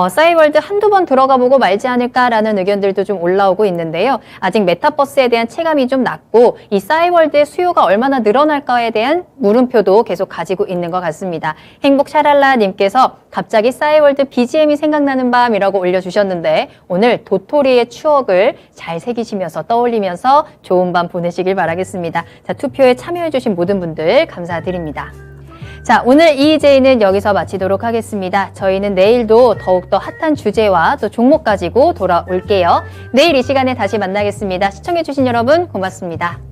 싸이월드 한두 번 들어가 보고 말지 않을까라는 의견들도 좀 올라오고 있는데요. 아직 메타버스에 대한 체감이 좀 낮고 이 싸이월드의 수요가 얼마나 늘어날까에 대한 물음표도 계속 가지고 있는 것 같습니다. 행복 샤랄라님께서 갑자기 싸이월드 BGM이 생각나는 밤이라고 올려주셨는데 오늘 도토리의 추억을 잘 새기시면서 떠올리면서 좋은 밤 보내시길 바라겠습니다. 자, 투표에 참여해주신 모든 분들 감사드립니다. 자, 오늘 EJ는 여기서 마치도록 하겠습니다. 저희는 내일도 더욱더 핫한 주제와 또 종목 가지고 돌아올게요. 내일 이 시간에 다시 만나겠습니다. 시청해주신 여러분 고맙습니다.